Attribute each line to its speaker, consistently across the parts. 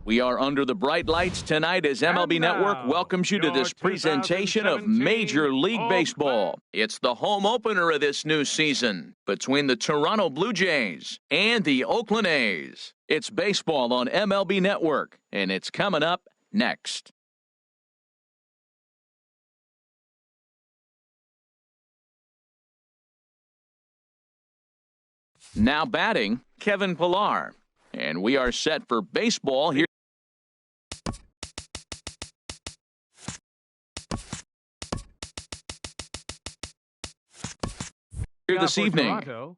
Speaker 1: We are under the bright lights tonight as MLB Network welcomes you to this presentation of Major League Baseball. It's the home opener of this new season between the Toronto Blue Jays and the Oakland A's. It's baseball on MLB Network, and it's coming up next. Now batting, Kevin Pillar. And we are set for baseball here this evening.
Speaker 2: Toronto,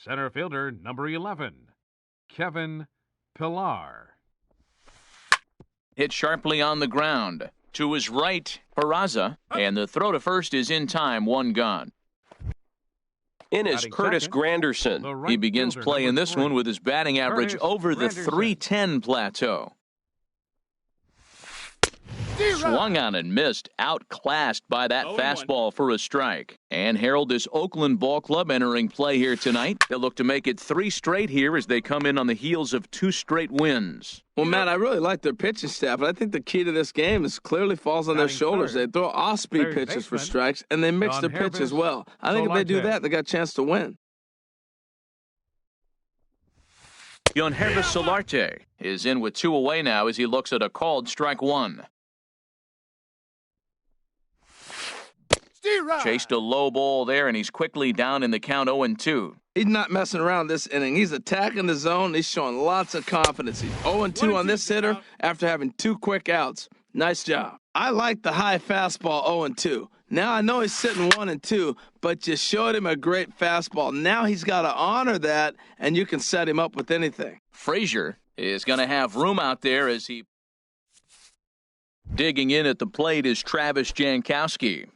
Speaker 2: center fielder number 11, Kevin Pillar.
Speaker 1: Hit sharply on the ground. To his right, Peraza, and the throw to first is in time, one gone. In is Curtis Granderson. He begins play in this one with his batting average over the .310 plateau. Swung on and missed, outclassed by that fastball for a strike. And Harold, this Oakland ball club entering play here tonight. They'll look to make it 3 straight here as they come in on the heels of 2 straight wins.
Speaker 3: Well, Matt, I really like their pitching staff, but I think the key to this game is clearly falls on their shoulders. They throw off-speed pitches for strikes, and they mix their pitch as well. I think if they do that, they got a chance to win.
Speaker 1: Yangervis Solarte is in with 2 away now as he looks at a called strike 1. Chased a low ball there, and he's quickly down in the count 0-2.
Speaker 3: He's not messing around this inning. He's attacking the zone. He's showing lots of confidence. He's 0-2 on this hitter after having 2 quick outs. Nice job. I like the high fastball 0-2. Now I know he's sitting 1-2, but you showed him a great fastball. Now he's got to honor that, and you can set him up with anything.
Speaker 1: Frazier is going to have room out there as he... Digging in at the plate is Travis Jankowski.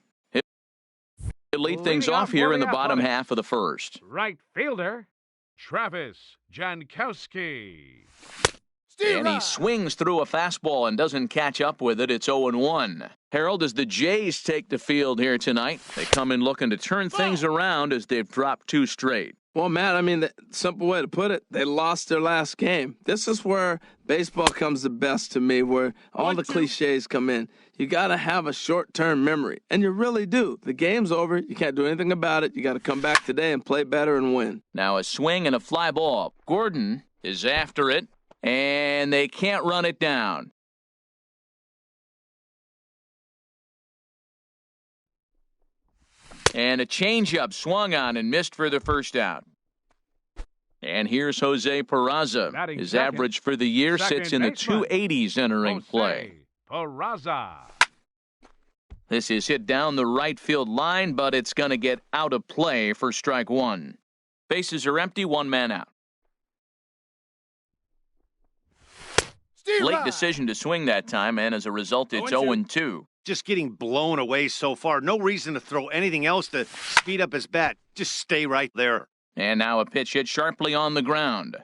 Speaker 1: He'll lead things off here in the bottom half of the first.
Speaker 2: Right fielder, Travis Jankowski.
Speaker 1: And he swings through a fastball and doesn't catch up with it. It's 0-1. Harold, as the Jays take the field here tonight, they come in looking to turn things around as they've dropped 2 straight.
Speaker 3: Well, Matt, I mean, the simple way to put it, they lost their last game. This is where baseball comes the best to me, where all the cliches come in. You got to have a short-term memory, and you really do. The game's over. You can't do anything about it. You got to come back today and play better and win.
Speaker 1: Now a swing and a fly ball. Gordon is after it, and they can't run it down. And a changeup swung on and missed for the first out. And here's Jose Peraza. His average for the year sits in the 280s entering play.
Speaker 2: Peraza.
Speaker 1: This is hit down the right field line, but it's going to get out of play for strike 1. Bases are empty, 1 man out. Late decision to swing that time, and as a result, it's 0-2.
Speaker 4: Just getting blown away so far. No reason to throw anything else to speed up his bat. Just stay right there.
Speaker 1: And now a pitch hit sharply on the ground.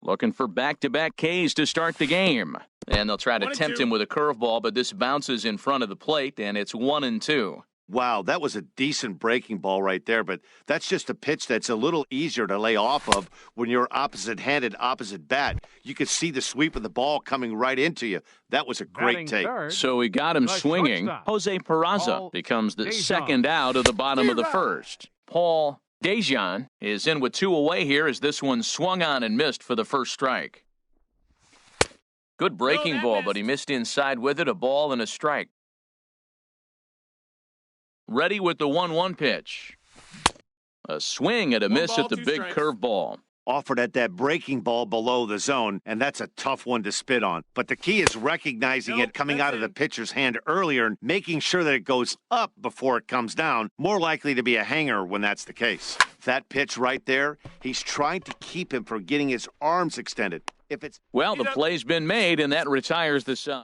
Speaker 1: Looking for back-to-back Ks to start the game. And they'll try to tempt him with a curveball, but this bounces in front of the plate, and it's 1-2.
Speaker 4: Wow, that was a decent breaking ball right there, but that's just a pitch that's a little easier to lay off of when you're opposite-handed, opposite bat. You could see the sweep of the ball coming right into you. That was a great take.
Speaker 1: So we got him swinging. Jose Peraza becomes the second out of the bottom of the first. Paul Dejan is in with 2 away here as this one swung on and missed for the first strike. Good breaking ball, but he missed inside with it, a ball and a strike. Ready with the 1-1 pitch. A swing and a miss at the big curveball.
Speaker 4: Offered at that breaking ball below the zone, and that's a tough one to spit on. But the key is recognizing it coming out of the pitcher's hand earlier and making sure that it goes up before it comes down. More likely to be a hanger when that's the case. That pitch right there, he's trying to keep him from getting his arms extended.
Speaker 1: Well, the play's been made, and that retires the side.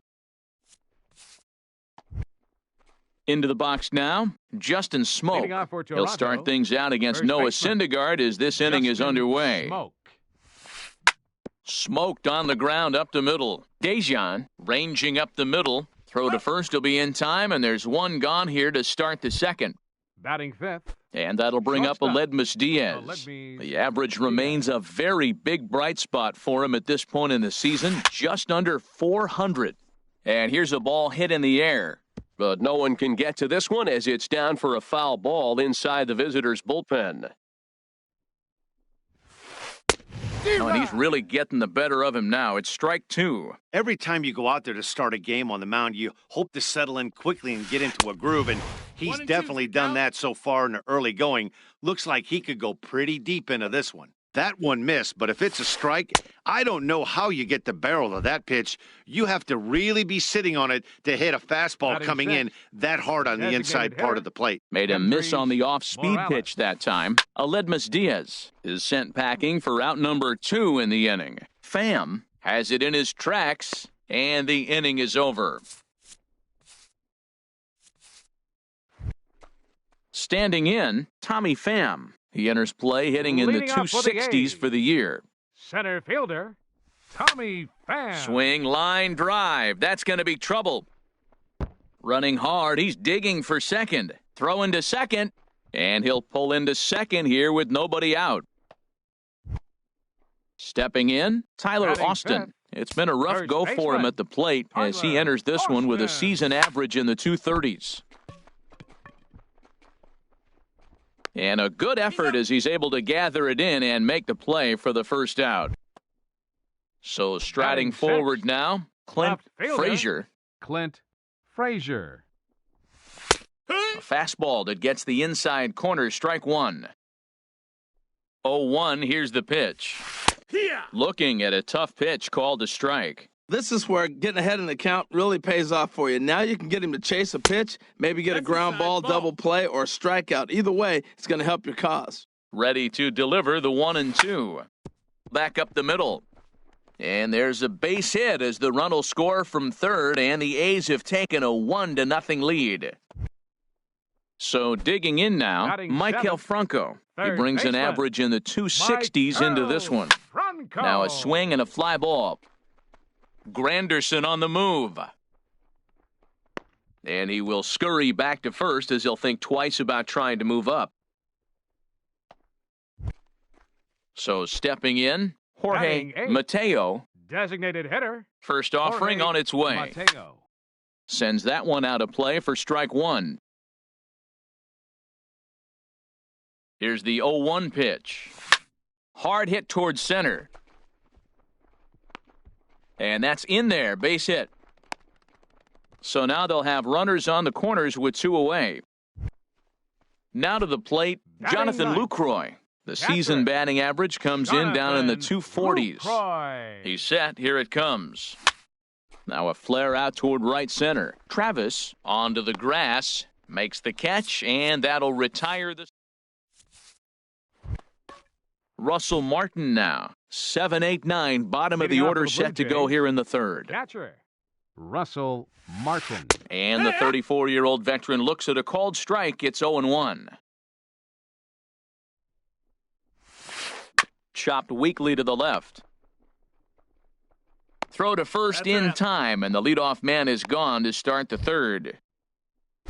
Speaker 1: Into the box now, Justin Smoak. He'll start things out against Noah Syndergaard as this inning is underway. Smoked on the ground up the middle. Dejan ranging up the middle. Throw to first will be in time, and there's 1 gone here to start the second.
Speaker 2: Batting 5th.
Speaker 1: And that'll bring up Aledmys Diaz.
Speaker 2: Aledmys
Speaker 1: The average remains a very big bright spot for him at this point in the season, just under 400. And here's a ball hit in the air.
Speaker 5: But no one can get to this one as it's down for a foul ball inside the visitors' bullpen.
Speaker 1: Oh, and he's really getting the better of him now. It's strike two.
Speaker 4: Every time you go out there to start a game on the mound, you hope to settle in quickly and get into a groove, and he's definitely done that so far in the early going. Looks like he could go pretty deep into this one. That one missed, but if it's a strike, I don't know how you get the barrel of that pitch. You have to really be sitting on it to hit a fastball coming in that hard on the inside part of the plate.
Speaker 1: Made a miss on the off-speed pitch that time. Aledmys Diaz is sent packing for out number 2 in the inning. Pham has it in his tracks, and the inning is over. Standing in, Tommy Pham. He enters play hitting in the 260s for the year.
Speaker 2: Center fielder, Tommy Pham.
Speaker 1: Swing, line, drive. That's going to be trouble. Running hard, he's digging for second. Throwing to second, and he'll pull into second here with nobody out. Stepping in, Tyler Austin. It's been a rough go for him at the plate as he enters this one with a season average in the 230s. And a good effort as he's able to gather it in and make the play for the first out. So striding forward now, Clint Frazier.
Speaker 2: Clint Frazier.
Speaker 1: A fastball that gets the inside corner, strike one. 0-1, here's the pitch. Looking at a tough pitch called a strike.
Speaker 3: This is where getting ahead in the count really pays off for you. Now you can get him to chase a pitch, maybe get a ground ball, double play, or a strikeout. Either way, it's going to help your cause.
Speaker 1: Ready to deliver the 1-2. Back up the middle. And there's a base hit as the run will score from third, and the A's have taken a 1-0 lead. So digging in now, Maikel Franco. He brings an average in the 260s into this one. Now a swing and a fly ball. Granderson on the move. And he will scurry back to first as he'll think twice about trying to move up. So stepping in, Jorge Mateo.
Speaker 2: Designated hitter.
Speaker 1: First offering on its way.
Speaker 2: Mateo.
Speaker 1: Sends that one out of play for strike one. Here's the 0-1 pitch. Hard hit towards center. And that's in there, base hit. So now they'll have runners on the corners with 2 away. Now to the plate, Jonathan Lucroy. The season batting average comes in down in the 240s. He's set, here it comes. Now a flare out toward right center. Travis onto the grass, makes the catch, and that'll retire the... Russell Martin now. 7, 8, 9, bottom of the order set to go here in the third.
Speaker 2: Catcher, Russell Martin.
Speaker 1: And the 34-year-old veteran looks at a called strike. It's 0-1. Chopped weakly to the left. Throw to first in time, and the leadoff man is gone to start the third.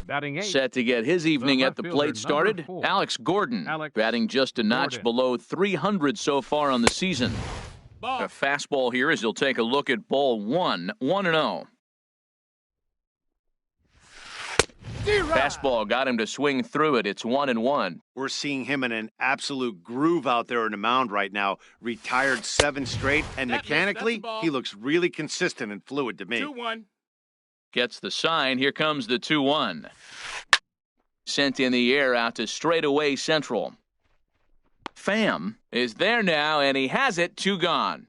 Speaker 2: Batting 8.
Speaker 1: Set to get his evening at the plate started, Alex Gordon, batting just a notch below 300 so far on the season. A fastball here as he'll take a look at ball 1, 1-0. Fastball got him to swing through it. It's 1-1.
Speaker 4: We're seeing him in an absolute groove out there in the mound right now. Retired 7 straight, and mechanically, he looks really consistent and fluid to me.
Speaker 2: 2-1.
Speaker 1: Gets the sign. Here comes the 2-1. Sent in the air out to straightaway central. Pham is there now, and he has it. 2 gone.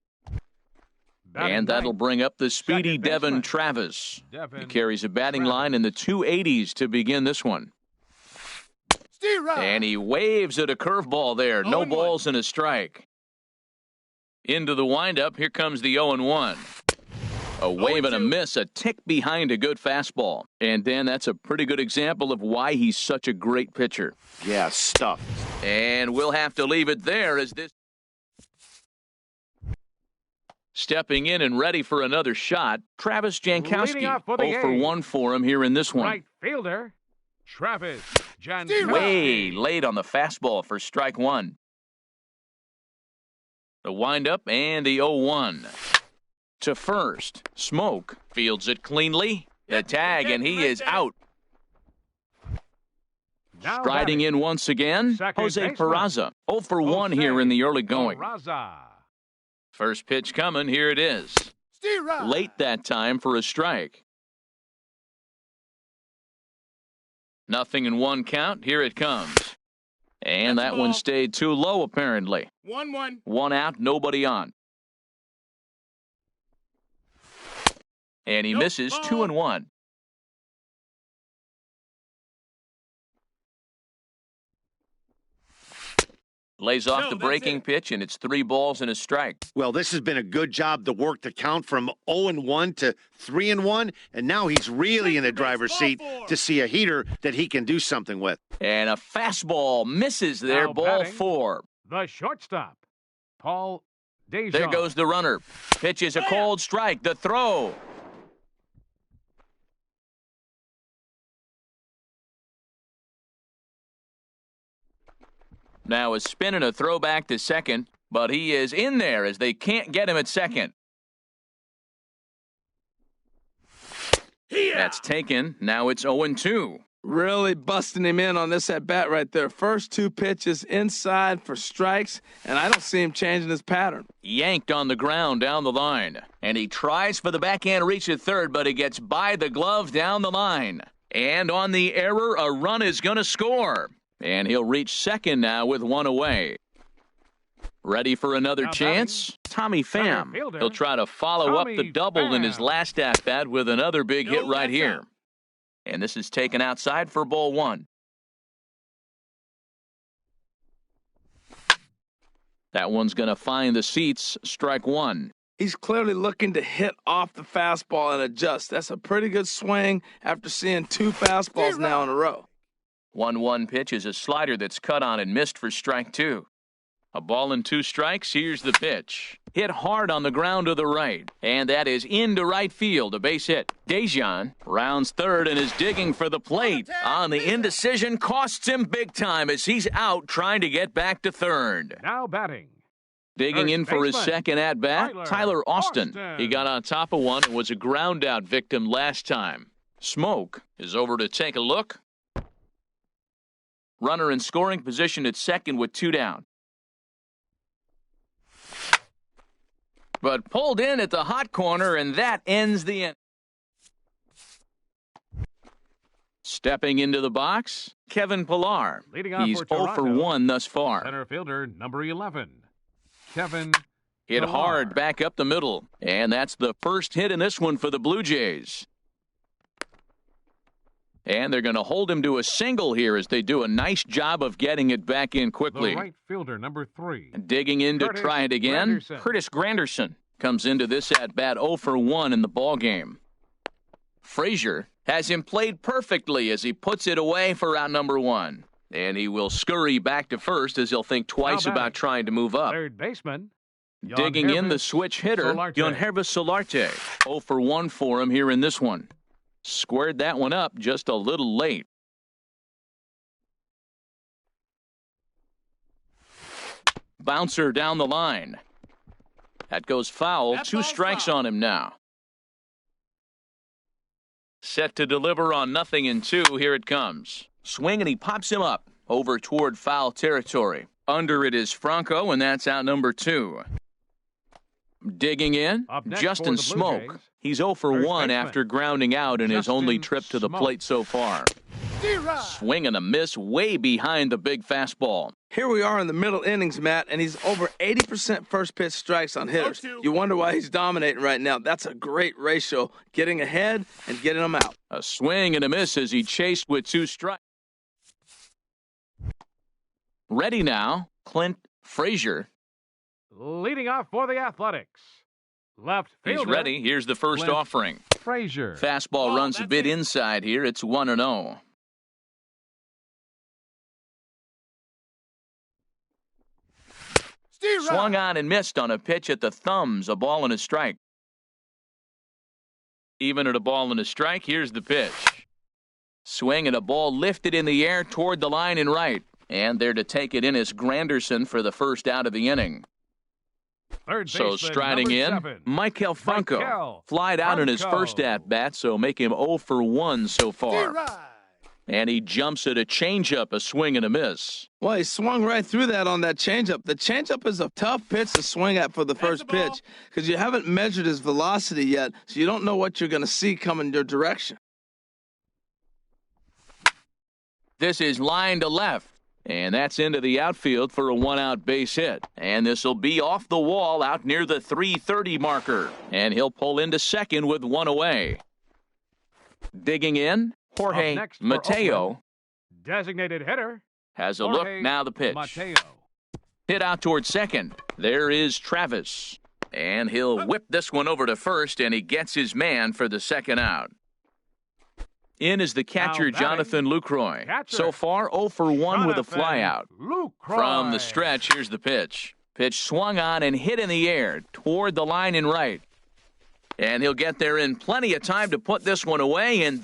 Speaker 1: And that'll bring up the speedy Devin Travis. He carries a batting line in the 280s to begin this one. And he waves at a curveball there. No balls and a strike. Into the windup. Here comes the 0-1. A wave and a miss, a tick behind a good fastball. And, Dan, that's a pretty good example of why he's such a great pitcher.
Speaker 4: Yeah, stuffed.
Speaker 1: And we'll have to leave it there as this... Stepping in and ready for another shot, Travis Jankowski. 0 for 1 for him here in this one.
Speaker 2: Right fielder, Travis Jankowski.
Speaker 1: Way late on the fastball for strike one. The windup and the 0-1. To first, Smoke fields it cleanly. The tag, and he is out.
Speaker 2: Now
Speaker 1: Striding
Speaker 2: batting,
Speaker 1: in once again,
Speaker 2: second
Speaker 1: Jose
Speaker 2: baseman.
Speaker 1: Peraza. 0 for 1 here in the early going.
Speaker 2: Peraza.
Speaker 1: First pitch coming, here it is. Late that time for a strike. Nothing in one count, here it comes. And that one stayed too low apparently.
Speaker 6: 1-1.
Speaker 1: One out, nobody on. And he misses 2-1. Lays off the breaking pitch, and it's 3 balls and a strike.
Speaker 4: Well, this has been a good job to work the count from 0-1 to 3-1, and now he's really in the driver's seat to see a heater that he can do something with.
Speaker 1: And a fastball misses there,
Speaker 2: Now
Speaker 1: ball
Speaker 2: batting.
Speaker 1: 4.
Speaker 2: The shortstop, Paul Dejan.
Speaker 1: There goes the runner. Pitch is a cold strike. The throw. Now a spin and a throw back to second, but he is in there as they can't get him at second. That's taken. Now it's 0-2.
Speaker 3: Really busting him in on this at bat right there. First 2 pitches inside for strikes, and I don't see him changing his pattern.
Speaker 1: Yanked on the ground down the line. And he tries for the backhand reach at third, but he gets by the glove down the line. And on the error, a run is going to score. And he'll reach second now with 1 away. Ready for another
Speaker 2: Now
Speaker 1: chance? Tommy
Speaker 2: center
Speaker 1: Pham.
Speaker 2: fielder,
Speaker 1: He'll try to follow up the
Speaker 2: Tommy
Speaker 1: double in his
Speaker 2: Pham.
Speaker 1: last at-bat with another big hit right here. And this is taken outside for ball 1. That one's going to find the seats, strike 1.
Speaker 3: He's clearly looking to hit off the fastball and adjust. That's a pretty good swing after seeing 2 fastballs now in a row.
Speaker 1: 1-1 pitch is a slider that's cut on and missed for strike 2. A ball and 2 strikes. Here's the pitch. Hit hard on the ground to the right. And that is into right field. A base hit. Dejan rounds third and is digging for the plate. On the indecision costs him big time as he's out trying to get back to third.
Speaker 2: Now batting,
Speaker 1: Digging
Speaker 2: First
Speaker 1: in for his
Speaker 2: baseman,
Speaker 1: second at-bat, Tyler Austin.
Speaker 2: Austin.
Speaker 1: He got on top of one and was a ground-out victim last time. Smoke is over to take a look. Runner in scoring position at second with 2 down. But pulled in at the hot corner, and that ends the inning. Stepping into the box, Kevin Pillar.
Speaker 2: Leading off
Speaker 1: He's
Speaker 2: for
Speaker 1: 0 for
Speaker 2: Toronto,
Speaker 1: 1 thus far.
Speaker 2: center fielder number 11, Kevin
Speaker 1: Hit
Speaker 2: Pillar.
Speaker 1: hard back up the middle, and that's the first hit in this one for the Blue Jays. And they're going to hold him to a single here as they do a nice job of getting it back in quickly.
Speaker 2: The right fielder number 3,
Speaker 1: Digging in to
Speaker 2: Curtis
Speaker 1: try it again.
Speaker 2: Granderson.
Speaker 1: Curtis Granderson comes into this at-bat 0 for 1 in the ballgame. Frazier has him played perfectly as he puts it away for out number 1. And he will scurry back to first as he'll think twice
Speaker 2: Now batting,
Speaker 1: about trying to move up.
Speaker 2: third baseman,
Speaker 1: Digging in the
Speaker 2: Yangervis
Speaker 1: switch hitter,
Speaker 2: Solarte.
Speaker 1: Yangervis Solarte. 0 for 1 for him here in this one. Squared that one up just a little late. Bouncer down the line. That goes foul.
Speaker 6: That
Speaker 1: 2
Speaker 6: ball's
Speaker 1: strikes
Speaker 6: foul.
Speaker 1: on him now. Set to deliver on 0-2. Here it comes. Swing, and he pops him up over toward foul territory. Under it is Franco, and that's out number 2. Digging in,
Speaker 2: Up next
Speaker 1: Justin
Speaker 2: for the Blue
Speaker 1: Smoke.
Speaker 2: Jays,
Speaker 1: He's 0 for
Speaker 2: first
Speaker 1: 1
Speaker 2: baseman,
Speaker 1: after grounding out in his only
Speaker 2: Justin
Speaker 1: trip to the
Speaker 2: Smoke.
Speaker 1: plate so far. Swing and a miss way behind the big fastball.
Speaker 3: Here we are in the middle innings, Matt, and he's over 80% first pitch strikes on hitters.
Speaker 6: 0-2.
Speaker 3: You wonder why he's dominating right now. That's a great ratio, getting ahead and getting them out.
Speaker 1: A swing and a miss as he chased with 2 strikes. Ready now, Clint Frazier.
Speaker 2: leading off for the Athletics. Left fielder.
Speaker 1: He's ready. Here's the first
Speaker 2: Clint
Speaker 1: offering.
Speaker 2: Frazier.
Speaker 1: Fastball runs a bit inside here. It's 1-0. Swung on and missed on a pitch at the thumbs. A ball and a strike. Even at a ball and a strike, here's the pitch. Swing and a ball lifted in the air toward the line and right. And there to take it in is Granderson for the first out of the inning.
Speaker 2: Third
Speaker 1: So
Speaker 2: baseman,
Speaker 1: striding in,
Speaker 2: number 7,
Speaker 1: Michael Franco.
Speaker 2: Maikel
Speaker 1: Flied out in his
Speaker 2: Franco.
Speaker 1: first at-bat, so make him 0 for 1 so far. And he jumps at a changeup, a swing and a miss.
Speaker 3: Well, he swung right through that on that changeup. The changeup is a tough pitch to swing at for the first pitch because you haven't measured his velocity yet, so you don't know what you're going to see coming your direction.
Speaker 1: This is line to left, and that's into the outfield for a one-out base hit. And this will be off the wall out near the 330 marker. And he'll pull into second with one away. Digging in, Jorge
Speaker 2: Up next for
Speaker 1: Mateo
Speaker 2: Oakland, designated hitter.
Speaker 1: has a
Speaker 2: Jorge
Speaker 1: look. Now the pitch.
Speaker 2: Mateo.
Speaker 1: Hit out towards second. There is Travis. And he'll whip this one over to first, and he gets his man for the second out. In is the catcher,
Speaker 2: Now batting,
Speaker 1: Jonathan Lucroy.
Speaker 2: catcher,
Speaker 1: So far, 0 for 1 with a
Speaker 2: Jonathan
Speaker 1: flyout.
Speaker 2: Lucroy.
Speaker 1: From the stretch, here's the pitch. Pitch swung on and hit in the air toward the line and right. And he'll get there in plenty of time to put this one away, and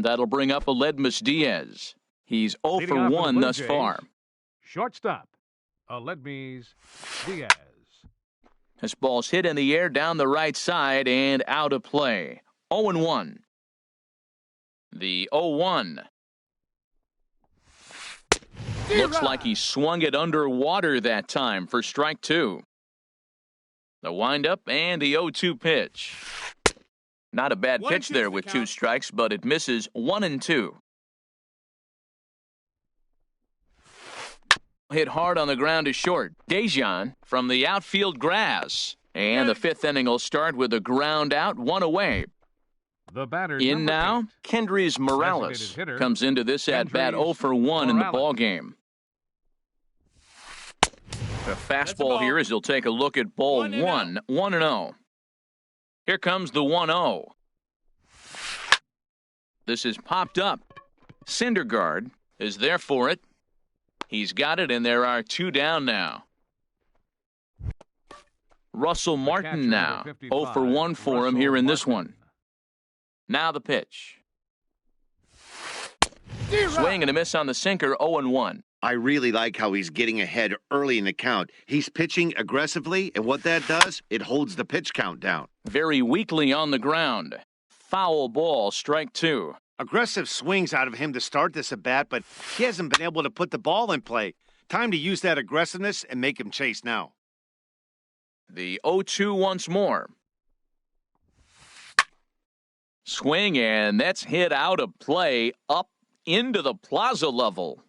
Speaker 1: that'll bring up Aledmus Diaz. He's 0
Speaker 2: Leading
Speaker 1: for
Speaker 2: off
Speaker 1: 1
Speaker 2: the Blue
Speaker 1: thus
Speaker 2: Jays,
Speaker 1: far.
Speaker 2: Shortstop, Aledmus Diaz.
Speaker 1: This ball's hit in the air down the right side and out of play. 0-1. The 0-1. Looks like he swung it underwater that time for strike 2. The windup and the 0-2 pitch. Not a bad pitch there with 2 strikes, but it misses 1-2. Hit hard on the ground to short. Dejan from the outfield grass. And the 5th inning will start with a ground out, 1 away.
Speaker 2: The batter
Speaker 1: In
Speaker 2: number
Speaker 1: now,
Speaker 2: 8,
Speaker 1: Kendrys Morales
Speaker 2: Designated hitter,
Speaker 1: comes into this at-bat
Speaker 2: Kendrys
Speaker 1: 0 for 1 in the
Speaker 2: Morales.
Speaker 1: ballgame. The fastball here as he'll take a look at ball 1, 1-0. Here comes the 1-0. This is popped up. Syndergaard is there for it. He's got it, and there are 2 down now. Russell Martin now. 0 for 1 for him here in this one. Now the pitch. Swing and a miss on the sinker, 0-1.
Speaker 4: I really like how he's getting ahead early in the count. He's pitching aggressively, and what that does, it holds the pitch count down.
Speaker 1: Very weakly on the ground. Foul ball, strike 2.
Speaker 4: Aggressive swings out of him to start this at bat, but he hasn't been able to put the ball in play. Time to use that aggressiveness and make him chase now.
Speaker 1: The 0-2 once more. Swing, and that's hit out of play up into the plaza level.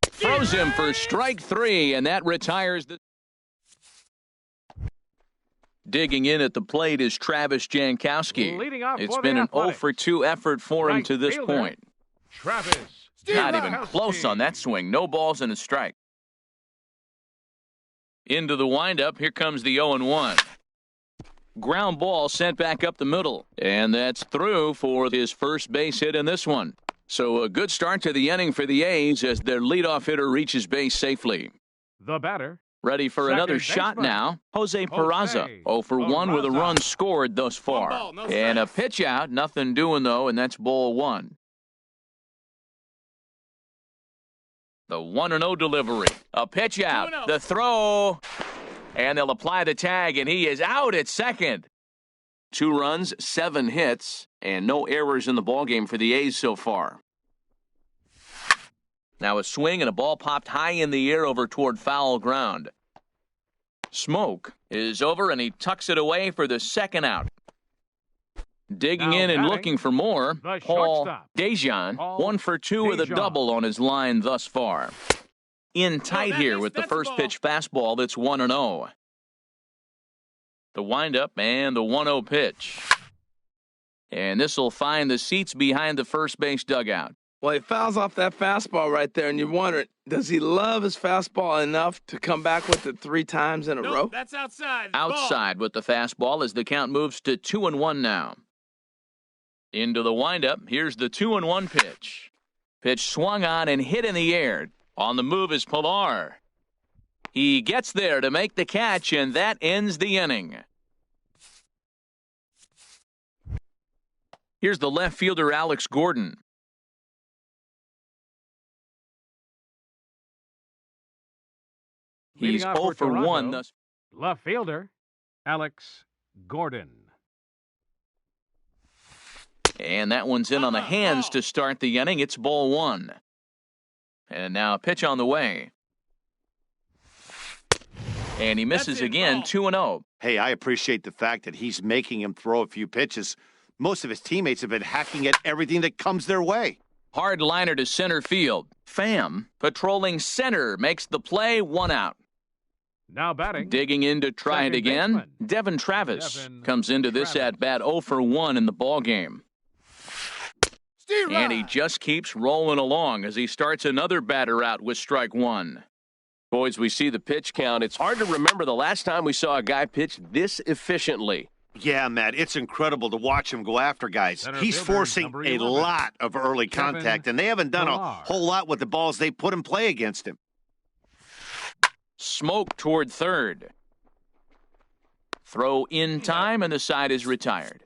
Speaker 1: Throws him for strike 3, and that retires the... Digging in at the plate is Travis Jankowski.
Speaker 2: Leading off
Speaker 1: It's
Speaker 2: for
Speaker 1: been
Speaker 2: the
Speaker 1: an 0
Speaker 2: Athletics,
Speaker 1: for 2 effort for him
Speaker 2: right
Speaker 1: to this
Speaker 2: fielder,
Speaker 1: point.
Speaker 2: Travis
Speaker 1: Not even
Speaker 2: Jankowski.
Speaker 1: close on that swing. No balls and a strike. Into the windup. Here comes the 0-1. Ground ball sent back up the middle. And that's through for his first base hit in this one. So a good start to the inning for the A's as their leadoff hitter reaches base safely.
Speaker 2: The batter,
Speaker 1: Ready for
Speaker 2: second
Speaker 1: another
Speaker 2: baseman,
Speaker 1: shot now. Jose Peraza. 0 for 1 with a
Speaker 2: Peraza.
Speaker 1: run scored thus far.
Speaker 6: ball, no
Speaker 1: And a
Speaker 6: strikes.
Speaker 1: pitch out. Nothing doing, though, and that's ball 1. The 1-0 delivery. A pitch out.
Speaker 6: 2-0.
Speaker 1: The throw. And they'll apply the tag, and he is out at second. 2 runs, 7 hits, and no errors in the ballgame for the A's so far. Now a swing and a ball popped high in the air over toward foul ground. Smoke is over, and he tucks it away for the second out. Digging
Speaker 2: Now
Speaker 1: in and
Speaker 2: batting,
Speaker 1: looking for more,
Speaker 2: the
Speaker 1: Paul
Speaker 2: shortstop.
Speaker 1: Dejan,
Speaker 2: Paul
Speaker 1: 1 for 2 with a
Speaker 2: Dejan.
Speaker 1: double on his line thus far. In tight here with the
Speaker 6: that's a
Speaker 1: first
Speaker 6: ball.
Speaker 1: pitch fastball that's 1-0. The windup and the 1-0 pitch. And this will find the seats behind the first base dugout.
Speaker 3: Well, he fouls off that fastball right there, and you're wondering, does he love his fastball enough to come back with it 3 times in a row?
Speaker 6: Nope, that's outside. Ball.
Speaker 1: Outside with the fastball as the count moves to 2-1 now. Into the windup. Here's the 2-1 pitch. Pitch swung on and hit in the air. On the move is Pilar. He gets there to make the catch, and that ends the inning. Here's the left fielder, Alex Gordon. He's 0 for 1 thus.
Speaker 2: Left fielder, Alex Gordon.
Speaker 1: And that one's in on the hands to start the inning. It's ball 1. And now a pitch on the way. And he misses again, 2-0.
Speaker 4: Hey, I appreciate the fact that he's making him throw a few pitches. Most of his teammates have been hacking at everything that comes their way.
Speaker 1: Hard liner to center field. Pham, patrolling center, makes the play, 1 out.
Speaker 2: Now batting.
Speaker 1: Digging in to try it again.
Speaker 2: Baseman.
Speaker 1: Devin Travis comes into this at-bat 0 for 1 in the ballgame. And he just keeps rolling along as he starts another batter out with strike 1.
Speaker 5: Boys, we see the pitch count. It's hard to remember the last time we saw a guy pitch this efficiently.
Speaker 4: Yeah, Matt, it's incredible to watch him go after guys. He's forcing a lot of early contact, and they haven't done a whole lot with the balls they put in play against him.
Speaker 1: Smoke toward third. Throw in time, and the side is retired.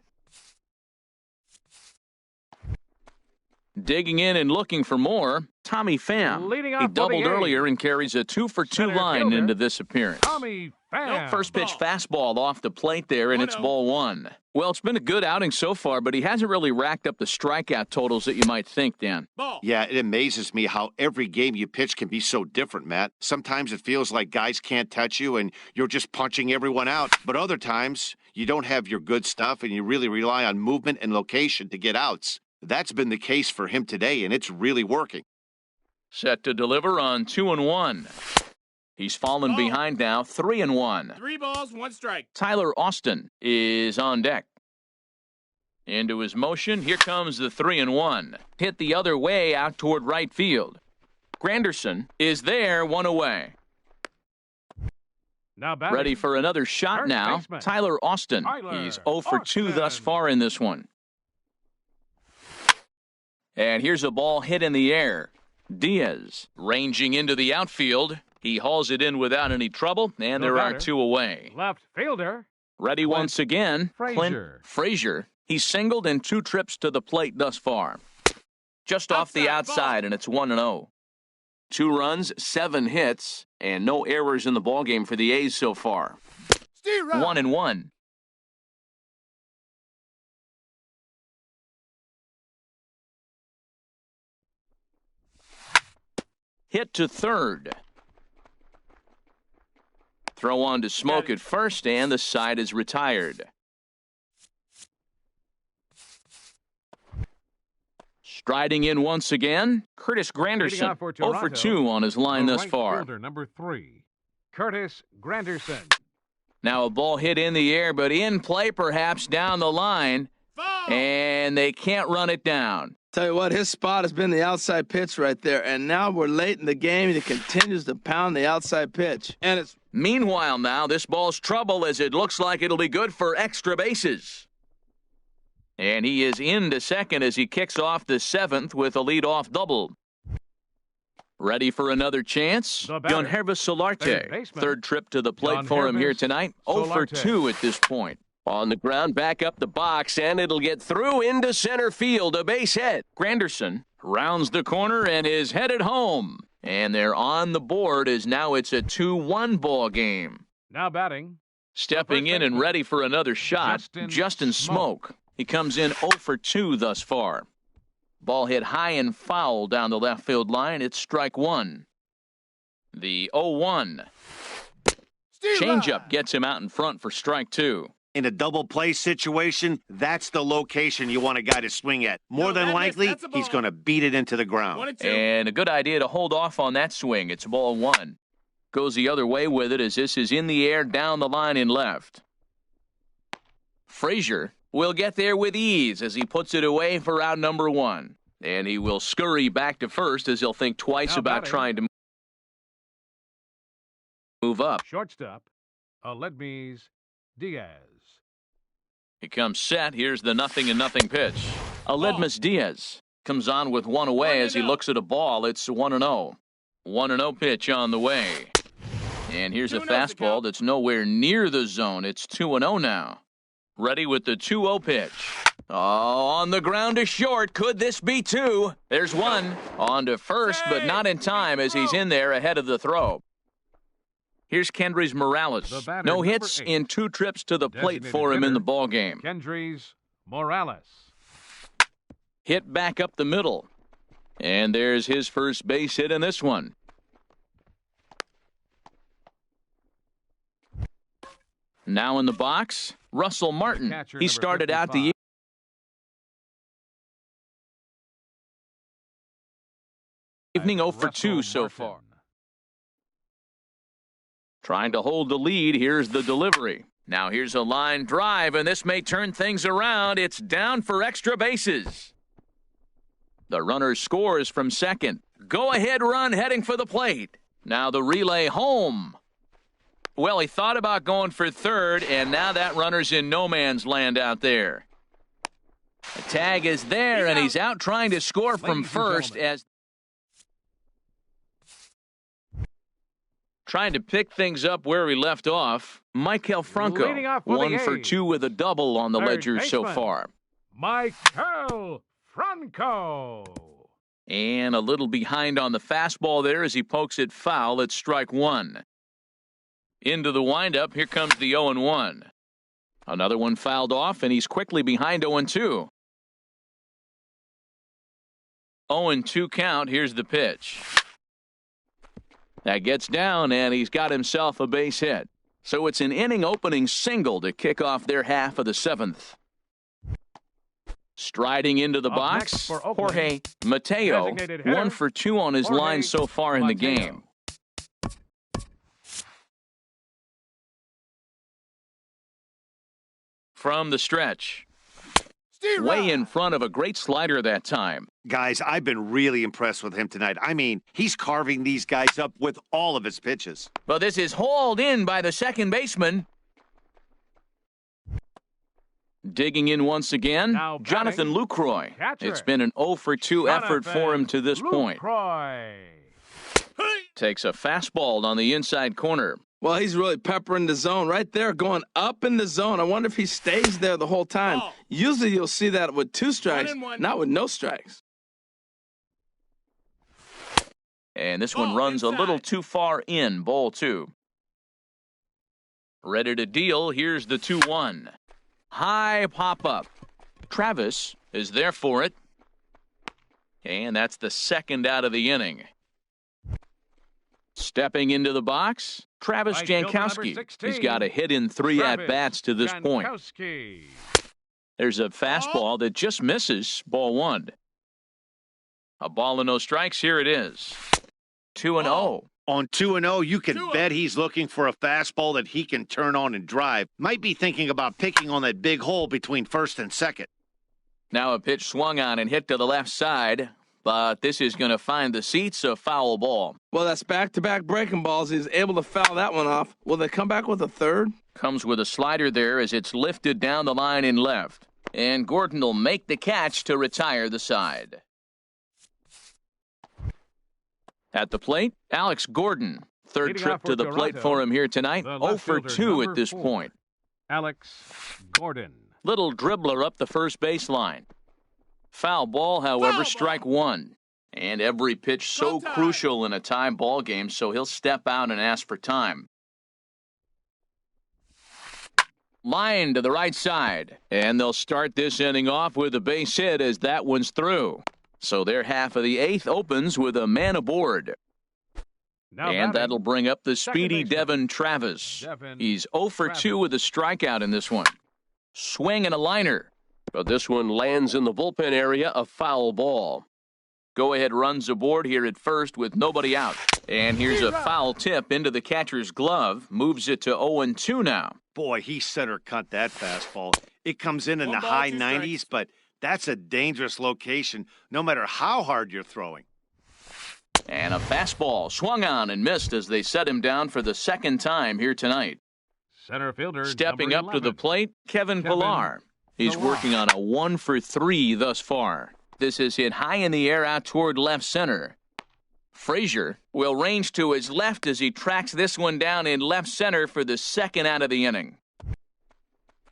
Speaker 1: Digging in and looking for more, Tommy Pham. He doubled earlier and carries a 2 for 2 line into this appearance.
Speaker 2: Tommy Pham.
Speaker 1: First pitch fastball off the plate there, and it's ball 1. Well, it's been a good outing so far, but he hasn't really racked up the strikeout totals that you might think, Dan.
Speaker 4: Yeah, it amazes me how every game you pitch can be so different, Matt. Sometimes it feels like guys can't touch you and you're just punching everyone out. But other times, you don't have your good stuff and you really rely on movement and location to get outs. That's been the case for him today, and it's really working.
Speaker 1: Set to deliver on 2-1. He's fallen behind now, 3-1.
Speaker 6: 3 balls, 1 strike.
Speaker 1: Tyler Austin is on deck. Into his motion, here comes the 3-1. Hit the other way out toward right field. Granderson is there, 1 away.
Speaker 2: Now batting.
Speaker 1: Ready for another shot
Speaker 2: First
Speaker 1: now.
Speaker 2: baseman.
Speaker 1: Tyler Austin. He's 0 for 2 thus far in this one. And here's a ball hit in the air. Diaz ranging into the outfield. He hauls it in without any trouble, and there are 2 away.
Speaker 2: Left fielder.
Speaker 1: Ready once again.
Speaker 2: Frazier.
Speaker 1: Clint Frazier. He's singled in 2 trips to the plate thus far. Just off the outside, and it's 1-0. 2 runs, 7 hits, and no errors in the ballgame for the A's so far. 1-1. Hit to third. Throw on to Smoke at first, and the side is retired. Striding in once again, Curtis Granderson, 0 for 2 on his line thus far.
Speaker 2: Fielder, number 3, Curtis Granderson.
Speaker 1: Now a ball hit in the air, but in play perhaps down the line, and they can't run it down.
Speaker 3: Tell you what, his spot has been the outside pitch right there, and now we're late in the game, and he continues to pound the outside pitch. And it's
Speaker 1: Meanwhile now, this ball's trouble as it looks like it'll be good for extra bases. And he is into second as he kicks off the 7th with a leadoff double. Ready for another chance? Yangervis Solarte. Third trip to the plate for him here tonight. 0 for 2 at this point.
Speaker 5: On the ground, back up the box, and it'll get through into center field, a base hit.
Speaker 1: Granderson rounds the corner and is headed home. And they're on the board as now it's a 2-1 ball game.
Speaker 2: Now batting.
Speaker 1: Stepping in and ready for another shot, Justin Smoke. He comes in 0 for 2 thus far. Ball hit high and foul down the left field line. It's strike 1. The 0-1. Changeup gets him out in front for strike 2.
Speaker 4: In a double play situation, that's the location you want a guy to swing at. More than likely, he's going to beat it into the ground.
Speaker 1: And a good idea to hold off on that swing. It's ball 1. Goes the other way with it as this is in the air down the line in left. Frazier will get there with ease as he puts it away for out number 1. And he will scurry back to first as he'll think twice about trying to move up.
Speaker 2: Shortstop, Aledmys Diaz.
Speaker 1: He comes set. Here's the 0-0 pitch. Aledmys Diaz comes on with 1 away as he looks at a ball. It's 1-0. 1-0 pitch on the way. And here's a fastball that's nowhere near the zone. It's 2-0 now. Ready with the 2-0 pitch. Oh, on the ground to short. Could this be two? There's one. On to first, but not in time as he's in there ahead of the throw. Here's Kendrys Morales. No hits in 2 trips to the plate for him in the ballgame.
Speaker 2: Kendrys Morales.
Speaker 1: Hit back up the middle. And there's his first base hit in this one. Now in the box, Russell Martin. He started out the evening 0 for 2 so far. Trying to hold the lead. Here's the delivery. Now here's a line drive, and this may turn things around. It's down for extra bases. The runner scores from second. Go-ahead run heading for the plate. Now the relay home. Well, he thought about going for third, and now that runner's in no man's land out there. The tag is there, and he's out trying to score from first as trying to pick things up where he left off. Maikel Franco, 1 for 2 with a double on the ledger so far.
Speaker 2: Maikel Franco.
Speaker 1: And a little behind on the fastball there as he pokes it foul at strike 1. Into the windup, here comes the 0-1. Another one fouled off, and he's quickly behind 0-2. 0-2 count, here's the pitch. That gets down, and he's got himself a base hit. So it's an inning-opening single to kick off their half of the 7th. Striding into the box, Jorge Mateo, 1 for 2 on his line so far in the game. From the stretch. Way in front of a great slider that time.
Speaker 4: Guys, I've been really impressed with him tonight. I mean, he's carving these guys up with all of his pitches.
Speaker 1: But this is hauled in by the second baseman. Digging in once again, Jonathan Lucroy. It's been an 0 for 2 effort for him to this point. Takes a fastball on the inside corner.
Speaker 3: Well, he's really peppering the zone right there, going up in the zone. I wonder if he stays there the whole time. Usually you'll see that with 2 strikes, not with no strikes.
Speaker 1: And this one runs a little too far in, ball 2. Ready to deal, here's the 2-1. High pop-up. Travis is there for it. And that's the second out of the inning. Stepping into the box, Travis Jankowski. He's got a hit in 3 at-bats to this point. There's a fastball that just misses, ball 1. A ball and no strikes, here it is. 2-0.
Speaker 4: On 2-0, you can bet he's looking for a fastball that he can turn on and drive. Might be thinking about picking on that big hole between first and second.
Speaker 1: Now a pitch swung on and hit to the left side, but this is going to find the seats, a foul ball.
Speaker 3: Well, that's back-to-back breaking balls. He's able to foul that one off. Will they come back with a third?
Speaker 1: Comes with a slider there as it's lifted down the line in left. And Gordon will make the catch to retire the side. At the plate, Alex Gordon. Third trip to the plate for him here tonight. 0 for 2 at this point.
Speaker 2: Alex Gordon.
Speaker 1: Little dribbler up the first baseline. Foul ball, however, strike 1. And every pitch so crucial in a tie ball game, so he'll step out and ask for time. Line to the right side. And they'll start this inning off with a base hit as that one's through. So their half of the 8th opens with a man aboard. And that'll bring up the speedy Devin Travis. He's 0 for 2 with a strikeout in this one. Swing and a liner.
Speaker 5: But this one lands in the bullpen area, a foul ball.
Speaker 1: Go-ahead runs aboard here at first with nobody out. And here's a foul tip into the catcher's glove. Moves it to 0-2 now.
Speaker 4: Boy, he center cut that fastball. It comes in the high 90s, but that's a dangerous location no matter how hard you're throwing.
Speaker 1: And a fastball swung on and missed as they set him down for the second time here tonight.
Speaker 2: Center fielder
Speaker 1: stepping up to the plate, Kevin Pillar. He's working on a 1 for 3 thus far. This is hit high in the air out toward left center. Frazier will range to his left as he tracks this one down in left center for the second out of the inning.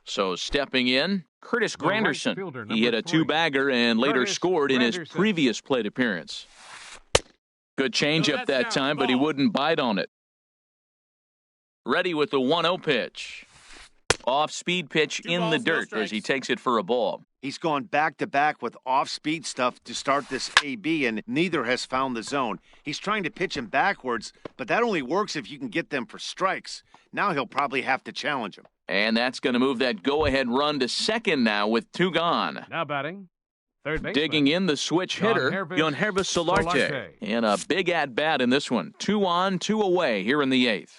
Speaker 1: So stepping in, Curtis
Speaker 2: The right
Speaker 1: Granderson.
Speaker 2: fielder,
Speaker 1: He hit
Speaker 2: number
Speaker 1: a
Speaker 2: 3.
Speaker 1: two-bagger and later
Speaker 2: Curtis
Speaker 1: scored in his
Speaker 2: Granderson.
Speaker 1: previous plate appearance. Good changeup that time, but he wouldn't bite on it. Ready with the 1-0 pitch. Off-speed pitch in the dirt as he takes it for a ball.
Speaker 4: He's gone back-to-back with off-speed stuff to start this AB, and neither has found the zone. He's trying to pitch him backwards, but that only works if you can get them for strikes. Now he'll probably have to challenge him.
Speaker 1: And that's going to move that go-ahead run to second now with 2 gone.
Speaker 2: Now batting, third baseman.
Speaker 1: Digging in the switch hitter, Yohanrvis Solarte. And a big at-bat in this one. 2 on, 2 away here in the 8th.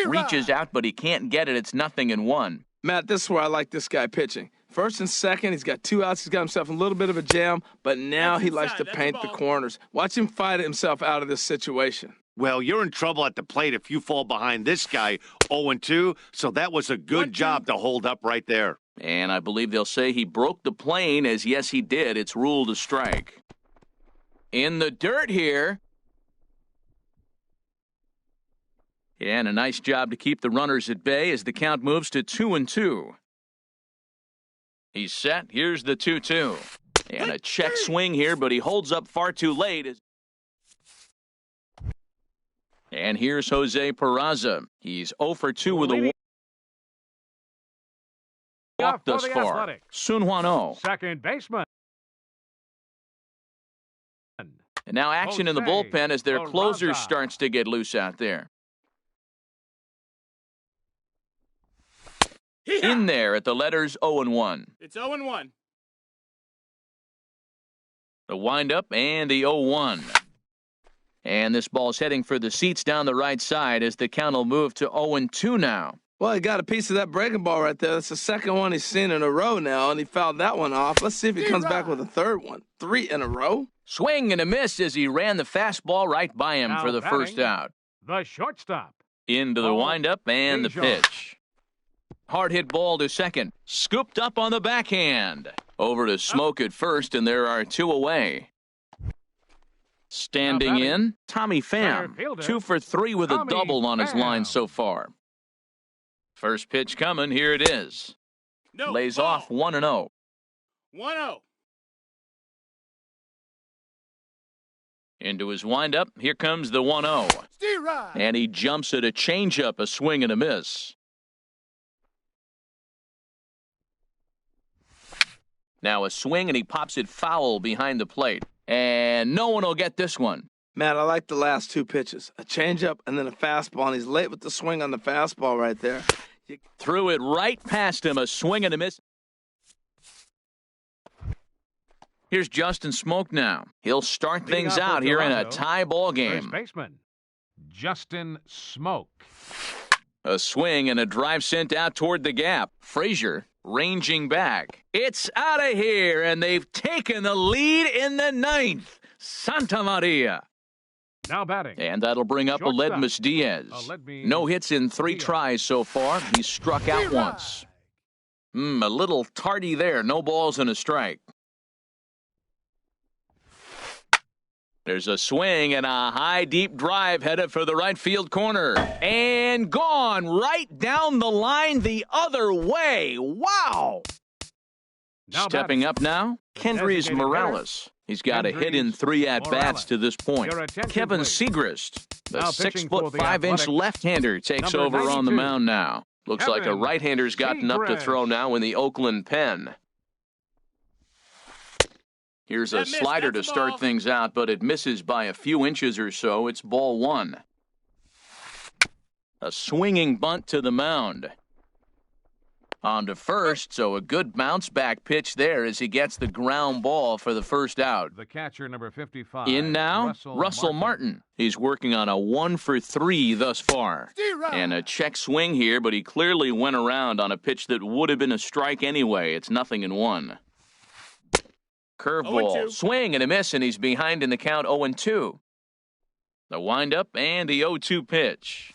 Speaker 1: Reaches out, but he can't get it. It's 0-1.
Speaker 3: Matt, this is where I like this guy pitching. First and second, he's got 2 outs. He's got himself a little bit of a jam, but now he likes to paint the corners. Watch him fight himself out of this situation.
Speaker 4: Well, you're in trouble at the plate if you fall behind this guy 0-2, so that was a good job to hold up right there.
Speaker 1: And I believe they'll say he broke the plane, as yes, he did. It's ruled a strike. In the dirt here. Yeah, and a nice job to keep the runners at bay as the count moves to 2-2. He's set. Here's the 2-2. And a check swing here, but he holds up far too late. And here's Jose Peraza. He's 0 for 2 with a walk thus far. Sun-Hwan Oh.
Speaker 2: Second baseman.
Speaker 1: And now action in the bullpen as their closer starts to get loose out there. In there at the letters 0-1.
Speaker 6: It's 0-1.
Speaker 1: The windup and the 0-1. And this ball's heading for the seats down the right side as the count will move to 0-2 now.
Speaker 3: Well, he got a piece of that breaking ball right there. That's the second one he's seen in a row now, and he fouled that one off. Let's see if he comes back with a third one. 3 in a row.
Speaker 1: Swing and a miss as he ran the fastball right by him for the first out.
Speaker 2: The shortstop.
Speaker 1: Into the windup and the pitch. Hard hit ball to second. Scooped up on the backhand. Over to Smoke at first, and there are 2 away. Standing in, Tommy Pham. 2 for 3 with a double on his line so far. First pitch coming. Here it is. Lays off 1-0.
Speaker 6: 1-0.
Speaker 1: Into his windup. Here comes the 1-0. And he jumps at a changeup, a swing and a miss. Now a swing, and he pops it foul behind the plate. And no one will get this one.
Speaker 3: Matt, I like the last 2 pitches. A changeup and then a fastball, and he's late with the swing on the fastball right there.
Speaker 1: Threw it right past him, a swing and a miss. Here's Justin Smoke now. He'll start things out here in a tie ball game.
Speaker 2: First baseman, Justin Smoke.
Speaker 1: A swing and a drive sent out toward the gap. Frazier ranging back. It's out of here, and they've taken the lead in the 9th. Santa Maria.
Speaker 2: Now batting.
Speaker 1: And that'll bring up Aledmys Diaz. No hits in 3 tries so far. He's struck out once. A little tardy there. No balls and a strike. There's a swing and a high, deep drive headed for the right field corner. And gone right down the line the other way. Wow! Stepping up now, Kendrys Morales. He's got a hit in 3 at-bats to this point. Kevin Segrist, the 6'5" left-hander, takes over on the mound now. Looks like a right-hander's gotten up to throw now in the Oakland pen. Here's a slider to start things out, but it misses by a few inches or so. It's ball 1. A swinging bunt to the mound. On to first, so a good bounce-back pitch there as he gets the ground ball for the first out.
Speaker 2: The catcher, number 55.
Speaker 1: In now, Russell Martin. He's working on a 1 for 3 thus far. And a check swing here, but he clearly went around on a pitch that would have been a strike anyway. It's 0-1. Curveball, swing and a miss, and he's behind in the count 0-2. The windup and the 0-2 pitch.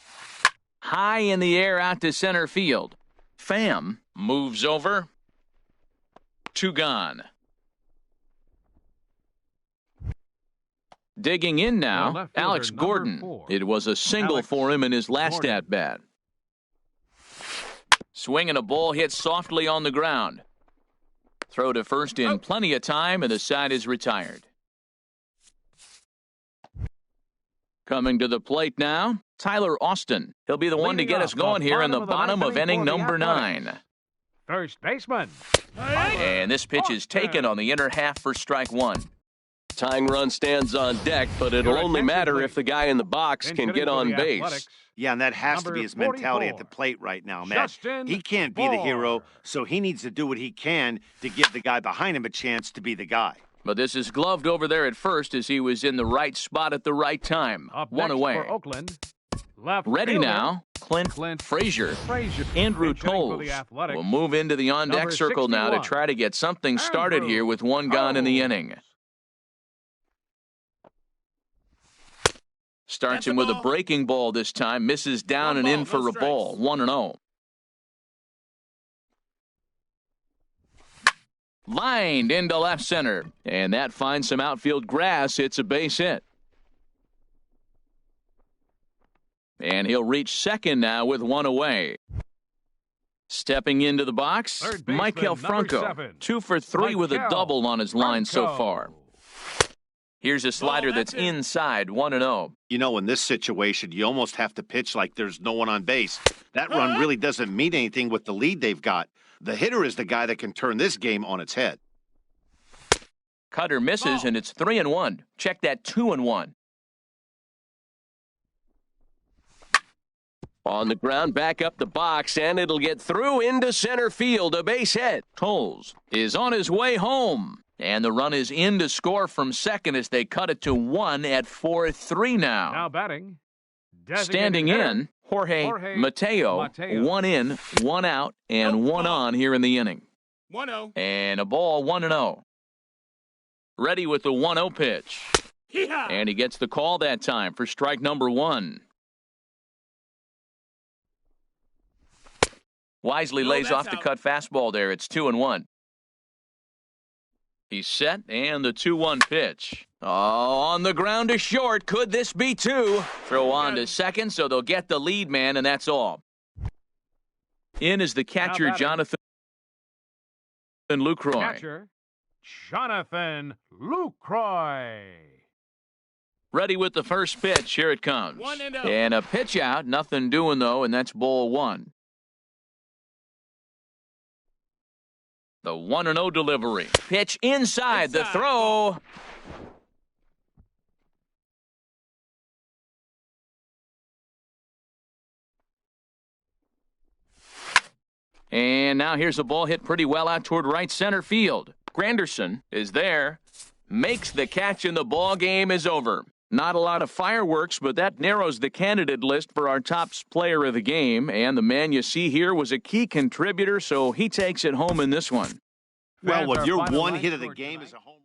Speaker 1: High in the air out to center field. Pham moves over. 2 gone. Digging in
Speaker 2: The
Speaker 1: now,
Speaker 2: left fielder,
Speaker 1: Alex
Speaker 2: number
Speaker 1: Gordon.
Speaker 2: 4.
Speaker 1: It was a single
Speaker 2: Alex
Speaker 1: for him in his last
Speaker 2: Gordon.
Speaker 1: at-bat. Swinging a ball hit softly on the ground. Throw to first in plenty of time, and the side is retired. Coming to the plate now, Tyler Austin. He'll be the one to
Speaker 2: Leading
Speaker 1: get
Speaker 2: off
Speaker 1: us going
Speaker 2: the
Speaker 1: here in the
Speaker 2: bottom
Speaker 1: bottom
Speaker 2: of
Speaker 1: of
Speaker 2: the ninth
Speaker 1: inning
Speaker 2: inning for
Speaker 1: number
Speaker 2: the
Speaker 1: 9.
Speaker 2: First baseman.
Speaker 1: And this pitch is taken on the inner half for strike 1.
Speaker 5: Tying run stands on deck, but it'll
Speaker 2: Your
Speaker 5: only
Speaker 2: attention,
Speaker 5: matter
Speaker 2: please.
Speaker 5: if the guy in the box can get on base.
Speaker 4: Yeah, and that has to
Speaker 2: Number
Speaker 4: be his mentality at
Speaker 2: 44,
Speaker 4: the plate right now, Matt.
Speaker 2: Justin
Speaker 4: He can't be the hero,
Speaker 2: Bour.
Speaker 4: so he needs to do what he can to give the guy behind him a chance to be the guy.
Speaker 1: But this is gloved over there at first as he was in the right spot at the right time.
Speaker 2: Up
Speaker 1: One
Speaker 2: next
Speaker 1: away.
Speaker 2: for Oakland. Left
Speaker 1: Ready
Speaker 2: fielder,
Speaker 1: now, Clint Frazier.
Speaker 2: Frazier.
Speaker 1: Andrew
Speaker 2: Pinch hitting for the
Speaker 1: Tolles
Speaker 2: Athletics.
Speaker 1: will move into the on-deck
Speaker 2: Number
Speaker 1: circle now to
Speaker 2: 61,
Speaker 1: try to get something started
Speaker 2: Andrew
Speaker 1: here with one gone in the
Speaker 2: Tolles.
Speaker 1: inning. Starts
Speaker 6: That's a
Speaker 1: him with a
Speaker 6: ball.
Speaker 1: breaking ball this time. Misses down
Speaker 6: One
Speaker 1: and in
Speaker 6: ball,
Speaker 1: for
Speaker 6: no
Speaker 1: a ball.
Speaker 6: strikes.
Speaker 1: 1-0. Lined into left center. And that finds some outfield grass. It's a base hit. And he'll reach second now with one away. Stepping into the box,
Speaker 2: Third baseman,
Speaker 1: Michael
Speaker 2: number
Speaker 1: Franco.
Speaker 2: 7.
Speaker 1: 2 for 3 with a
Speaker 2: Michael
Speaker 1: double on his line so
Speaker 2: Franco.
Speaker 1: far. Here's a slider that's
Speaker 6: that's it.
Speaker 1: inside, 1-0.
Speaker 4: You know, in this situation, you almost have to pitch like there's no one on base. That run really doesn't mean anything with the lead they've got. The hitter is the guy that can turn this game on its head.
Speaker 1: Cutter misses, and it's 3-1. Check that 2-1.
Speaker 5: On the ground, back up the box, and it'll get through into center field. A base hit.
Speaker 1: Tolles is on his way home. And the run is in to score from second as they cut it to 1 at 4-3 now.
Speaker 2: Now batting.
Speaker 1: Standing in, Jorge Mateo. 1 in, 1 out, and 1 on here in the inning.
Speaker 6: 1-0.
Speaker 1: And a ball, 1-0. Ready with the 1-0 pitch.
Speaker 6: Hee-haw.
Speaker 1: And he gets the call that time for strike number 1. Wisely
Speaker 6: No,
Speaker 1: lays
Speaker 6: that's
Speaker 1: off the
Speaker 6: out.
Speaker 1: cut fastball there. It's 2-1. He's set, and the 2-1 pitch. Oh, on the ground to short. Could this be 2? Throw on to second, so they'll get the lead man, and that's all. In is the catcher,
Speaker 2: batting.
Speaker 1: Jonathan Lucroy.
Speaker 2: Catcher, Jonathan Lucroy.
Speaker 1: Ready with the first pitch. Here it comes.
Speaker 6: 1-0.
Speaker 1: And a pitch out. Nothing doing, though, and that's ball 1. The 1-0 delivery. Pitch inside. The
Speaker 6: Inside.
Speaker 1: throw. And now here's a ball hit pretty well out toward right center field. Granderson is there. Makes the catch, and the ball game is over. Not a lot of fireworks, but that narrows the candidate list for our top player of the game. And the man you see here was a key contributor, so he takes it home in this one.
Speaker 4: Well,
Speaker 2: That's
Speaker 4: when
Speaker 2: our
Speaker 4: your
Speaker 2: final
Speaker 4: one
Speaker 2: line
Speaker 4: hit of the
Speaker 2: score
Speaker 4: game
Speaker 2: tonight.
Speaker 4: is a home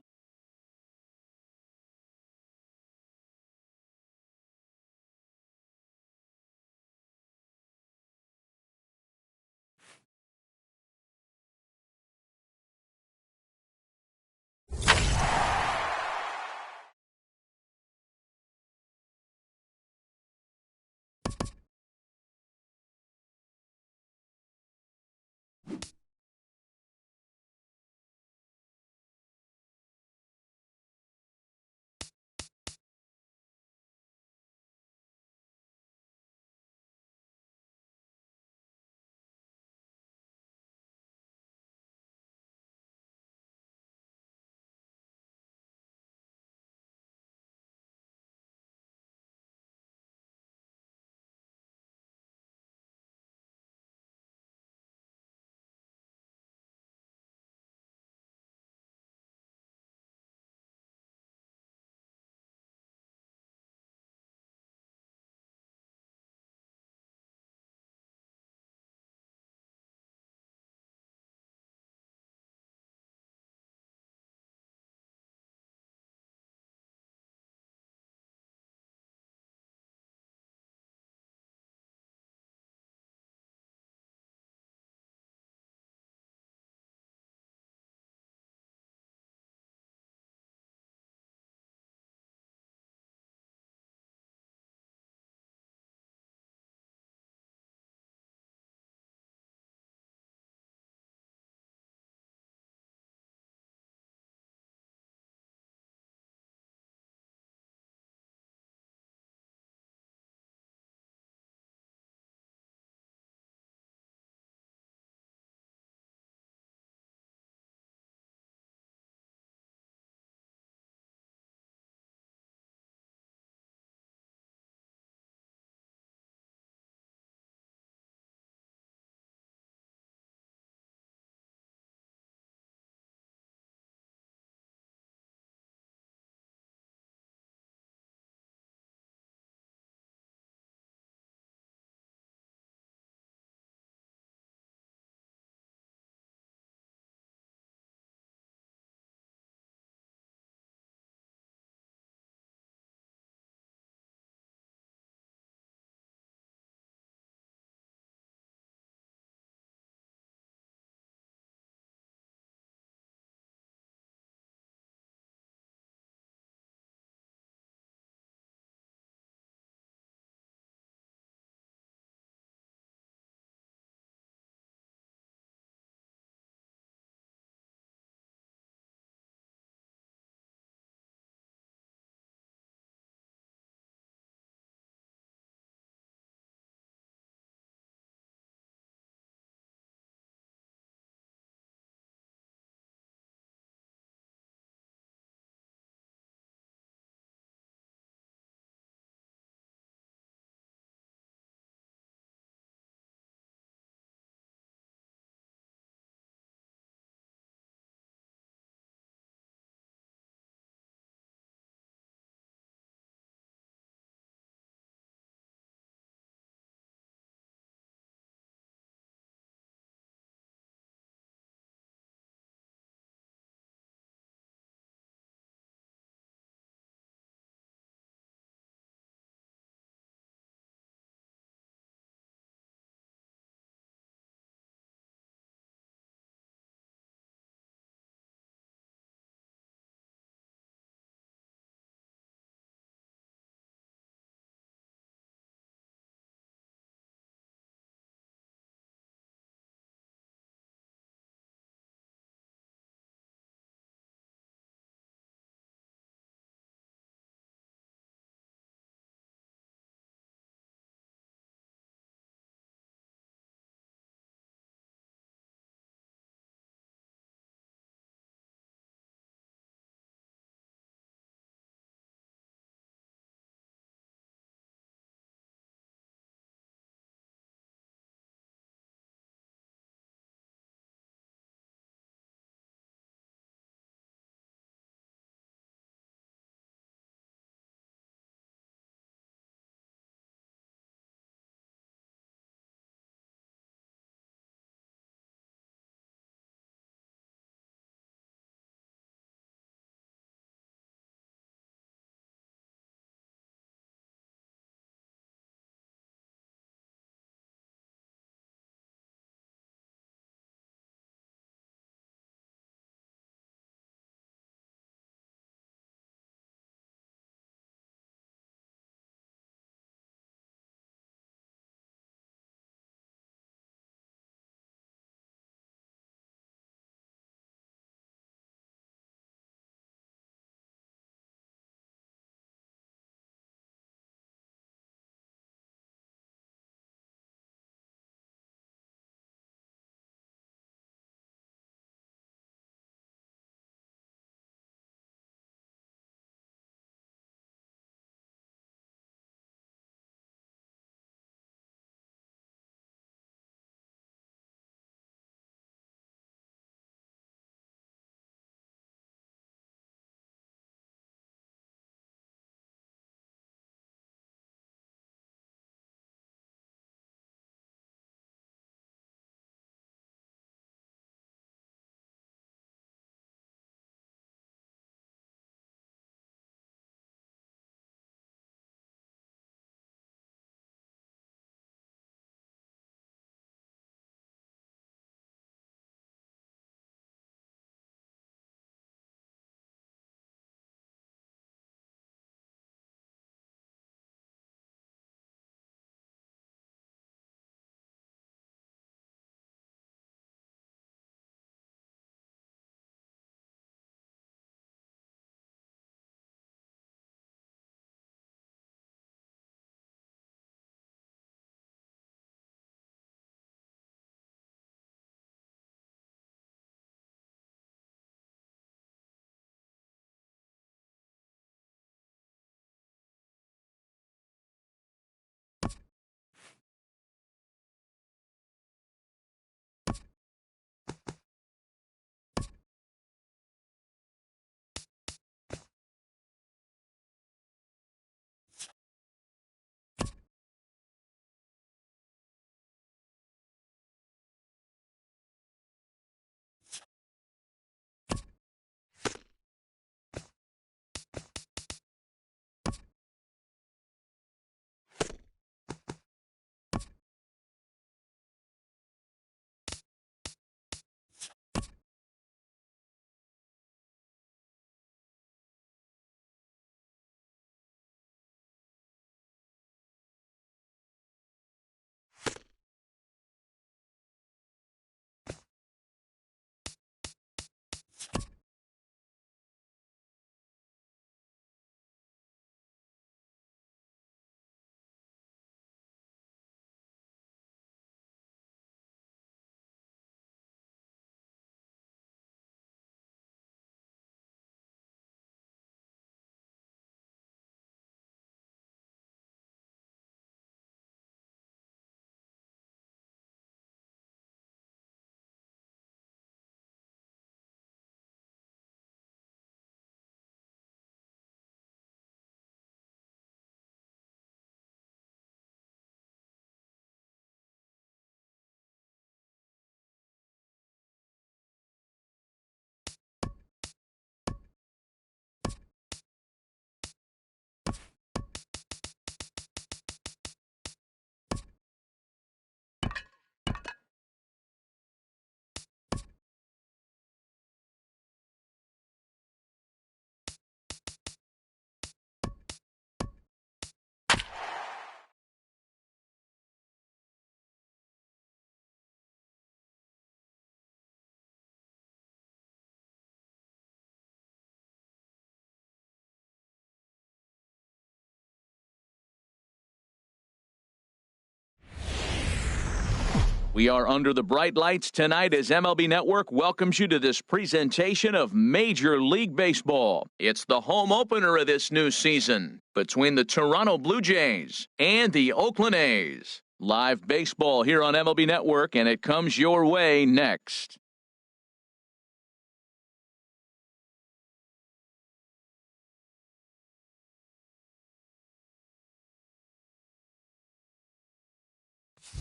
Speaker 1: We are under the bright lights tonight as MLB Network welcomes you to this presentation of Major League Baseball. It's the home opener of this new season between the Toronto Blue Jays and the Oakland A's. Live baseball here on MLB Network, and it comes your way next.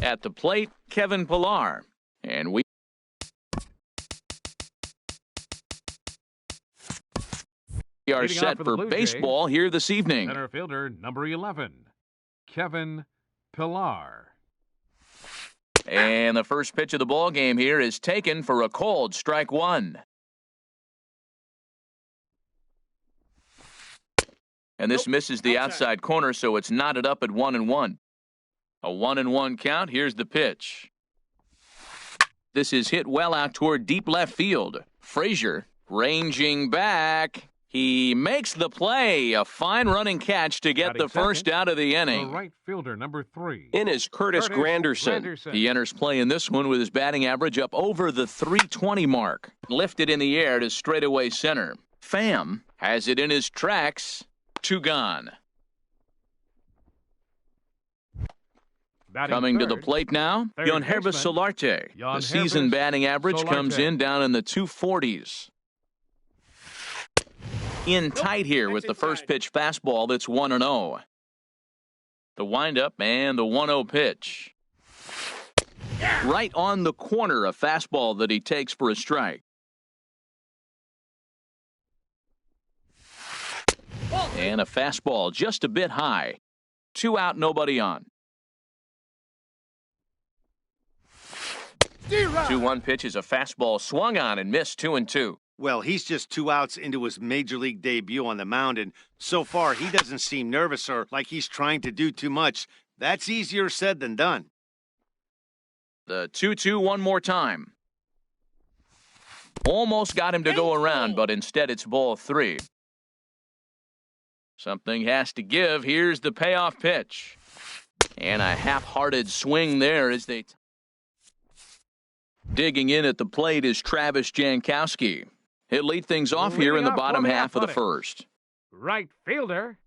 Speaker 1: At the plate, Kevin Pillar. And we are
Speaker 2: Leading
Speaker 1: set
Speaker 2: off
Speaker 1: for
Speaker 2: the Blue
Speaker 1: baseball
Speaker 2: Jays,
Speaker 1: here this evening.
Speaker 2: Center fielder number 11, Kevin Pillar.
Speaker 1: And the first pitch of the ball game here is taken for a called strike one. And this misses the outside corner, so it's knotted up at 1-1. A 1-1 count. Here's the pitch. This is hit well out toward deep left field. Frazier ranging back. He makes the play. A fine running catch to get
Speaker 2: Batting
Speaker 1: the first
Speaker 2: second,
Speaker 1: out of the
Speaker 2: The
Speaker 1: inning.
Speaker 2: right fielder number 3.
Speaker 5: In is Curtis Granderson.
Speaker 1: He enters play in this one with his batting average up over the .320 mark. Lifted in the air to straightaway center. Pham has it in his tracks. 2 gone.
Speaker 2: Batting
Speaker 1: Coming to the
Speaker 2: third,
Speaker 1: plate now,
Speaker 2: third
Speaker 1: Yangervis
Speaker 2: baseman,
Speaker 1: Solarte. The
Speaker 2: Yangervis
Speaker 1: season batting average comes
Speaker 2: Solarte.
Speaker 1: in down in the 240s. In tight here with the first pitch fastball that's 1-0. The windup and the 1-0 pitch. Right on the corner, a fastball that he takes for a strike. And a fastball just a bit high. 2 out, nobody on. 2-1 pitch is a fastball swung on and missed 2-2.
Speaker 4: Well, he's just 2 outs into his major league debut on the mound, and so far he doesn't seem nervous or like he's trying to do too much. That's easier said than done.
Speaker 1: The 2-2 one more time. Almost got him to go around, but instead it's ball 3. Something has to give. Here's the payoff pitch. And a half-hearted swing there as they... Digging in at the plate is Travis Jankowski. He'll lead things off here in the bottom half of the first.
Speaker 2: Right fielder,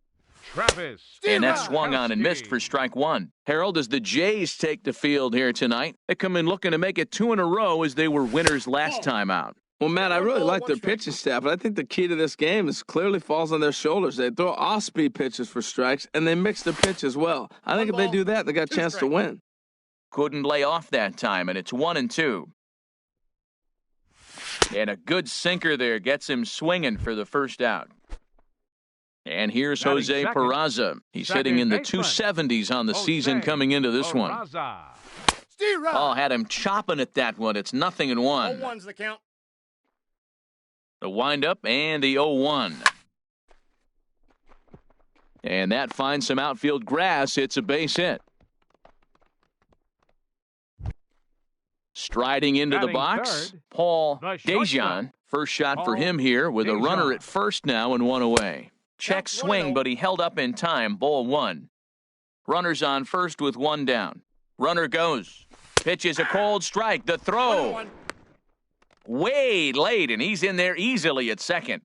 Speaker 2: Travis.
Speaker 1: And that swung on and missed for strike one. Harold, as the Jays take the field here tonight, they come in looking to make it 2 in a row as they were winners last time out.
Speaker 3: Well, Matt, I really like their pitching staff, but I think the key to this game is clearly falls on their shoulders. They throw off-speed pitches for strikes, and they mix the pitch as well. I think if they do that, they got a chance to win.
Speaker 1: Couldn't lay off that time, and it's 1-2. And a good sinker there gets him swinging for the first out. And here's
Speaker 2: Batting
Speaker 1: Jose
Speaker 2: second.
Speaker 1: Peraza. He's
Speaker 2: Second
Speaker 1: hitting in the
Speaker 2: baseman.
Speaker 1: 270s on the
Speaker 2: Jose
Speaker 1: season coming into this one.
Speaker 2: Peraza.
Speaker 1: Oh, had him chopping at that one. It's 0-1.
Speaker 6: 0-1's the count.
Speaker 1: The windup and the 0-1. And that finds some outfield grass. It's a base hit. Striding into the
Speaker 2: Batting
Speaker 1: box,
Speaker 2: third,
Speaker 1: Paul
Speaker 2: the shortstop.
Speaker 1: Dejan. First shot for
Speaker 2: Paul
Speaker 1: him here with a runner
Speaker 2: Dejan.
Speaker 1: at first now and 1 away. Check
Speaker 6: That's
Speaker 1: swing,
Speaker 6: 1-0.
Speaker 1: but he held up in time. Ball 1. Runners on first with 1 down. Runner goes. Pitch is a cold strike. The throw.
Speaker 6: 1-1.
Speaker 1: Way late, and he's in there easily at second.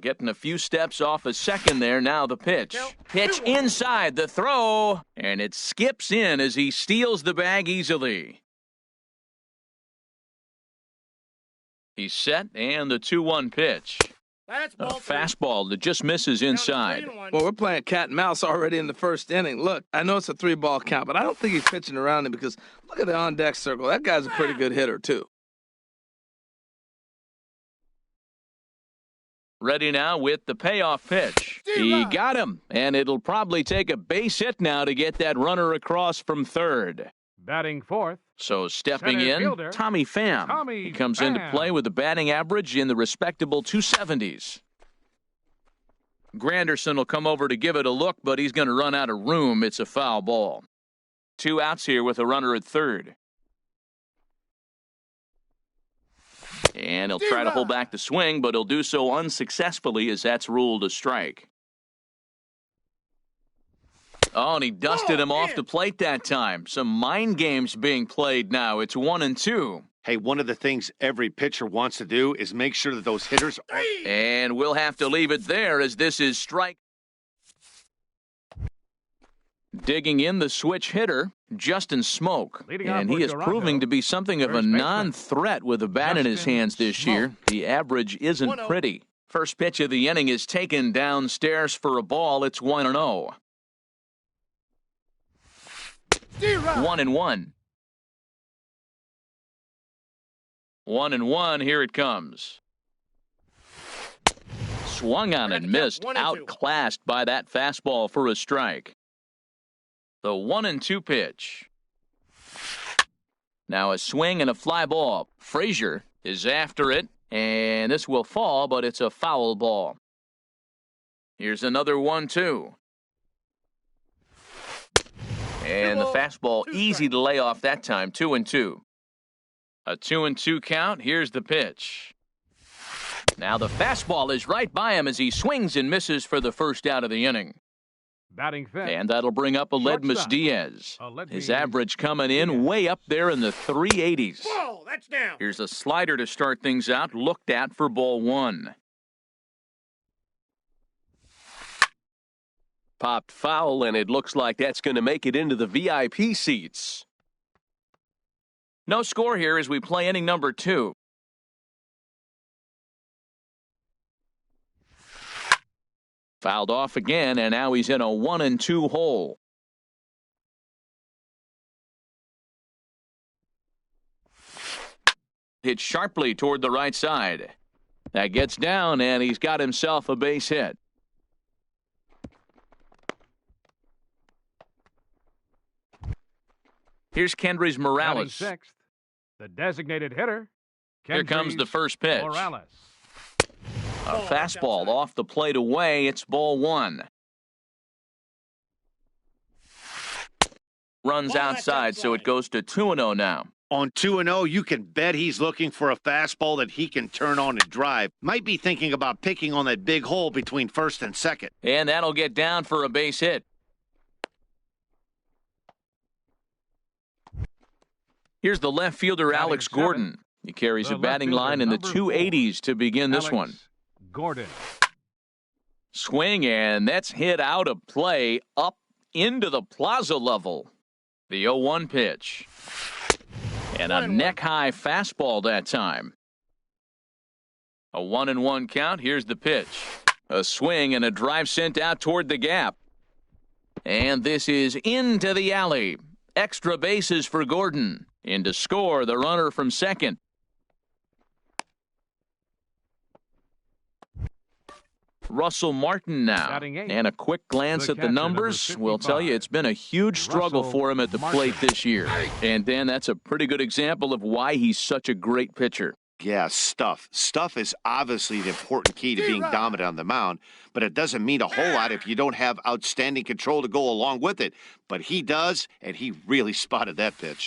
Speaker 1: Getting a few steps off a second there. Now the pitch. Pitch inside the throw, and it skips in as he steals the bag easily. He's set, and the 2-1 pitch.
Speaker 6: That's
Speaker 1: A
Speaker 6: ball 3.
Speaker 1: fastball that just misses inside.
Speaker 6: 3-1.
Speaker 3: Well, we're playing cat and mouse already in the first inning. Look, I know it's a 3-ball count, but I don't think he's pitching around him because look at the on-deck circle. That guy's a pretty good hitter, too.
Speaker 1: Ready now with the payoff pitch. He got him, and it'll probably take a base hit now to get that runner across from third.
Speaker 2: Batting fourth,
Speaker 1: So stepping
Speaker 2: Center
Speaker 1: in,
Speaker 2: fielder,
Speaker 1: Tommy Pham.
Speaker 2: Tommy
Speaker 1: He comes into
Speaker 2: Pham.
Speaker 1: play with a batting average in the respectable 270s. Granderson will come over to give it a look, but he's going to run out of room. It's a foul ball. 2 outs here with a runner at third. And he'll try to hold back the swing, but he'll do so unsuccessfully as that's ruled a strike. Oh, and he dusted him off the plate that time. Some mind games being played now. It's 1-2.
Speaker 4: Hey, one of the things every pitcher wants to do is make sure that those hitters are...
Speaker 1: And we'll have to leave it there as this is strike. Digging in the switch hitter, Justin Smoke. And he is proving to be something of a non-threat with a bat in his hands this year. The average isn't pretty. First pitch of the inning is taken downstairs for a ball. It's 1-0. 1-1. 1-1. Here it comes. Swung on and missed. Outclassed by that fastball for a strike. The 1-2 pitch. Now a swing and a fly ball. Frazier is after it, and this will fall, but it's a foul ball. Here's another 1-2. And the fastball easy to lay off that time. 2-2. A 2-2 count. Here's the pitch. Now the fastball is right by him as he swings and misses for the first out of the inning.
Speaker 2: Batting fifth.
Speaker 1: And that'll bring up Aledmys Diaz. His average coming in way up there in the 380s.
Speaker 6: Whoa, that's down.
Speaker 1: Here's a slider to start things out, looked at for ball one.
Speaker 5: Popped foul, and it looks like that's going to make it into the VIP seats.
Speaker 1: No score here as we play inning number 2. Fouled off again, and now he's in a 1-2 hole. Hit sharply toward the right side. That gets down, and he's got himself a base hit. Here's Kendrys Morales.
Speaker 2: Sixth, the designated hitter.
Speaker 1: Here comes the first pitch.
Speaker 2: Morales.
Speaker 1: A fastball off the plate away. It's ball one. Runs outside, so it goes to 2-0 now.
Speaker 4: On 2-0, you can bet he's looking for a fastball that he can turn on and drive. Might be thinking about picking on that big hole between first and second.
Speaker 1: And that'll get down for a base hit. Here's the left fielder, Alex Gordon. He carries a batting line in the 280s to begin this one.
Speaker 2: Gordon.
Speaker 1: Swing, and that's hit out of play up into the plaza level. The 0-1 pitch. And a neck-high fastball that time. A 1-1 count. Here's the pitch. A swing and a drive sent out toward the gap. And this is into the alley. Extra bases for Gordon. In to score the runner from second. Russell Martin now. And a quick glance at the numbers will tell you it's been a huge struggle for him at the plate this year. And Dan, that's a pretty good example of why he's such a great pitcher.
Speaker 4: Yeah, stuff. Stuff is obviously the important key to being dominant on the mound, but it doesn't mean a whole lot if you don't have outstanding control to go along with it. But he does, and he really spotted that pitch.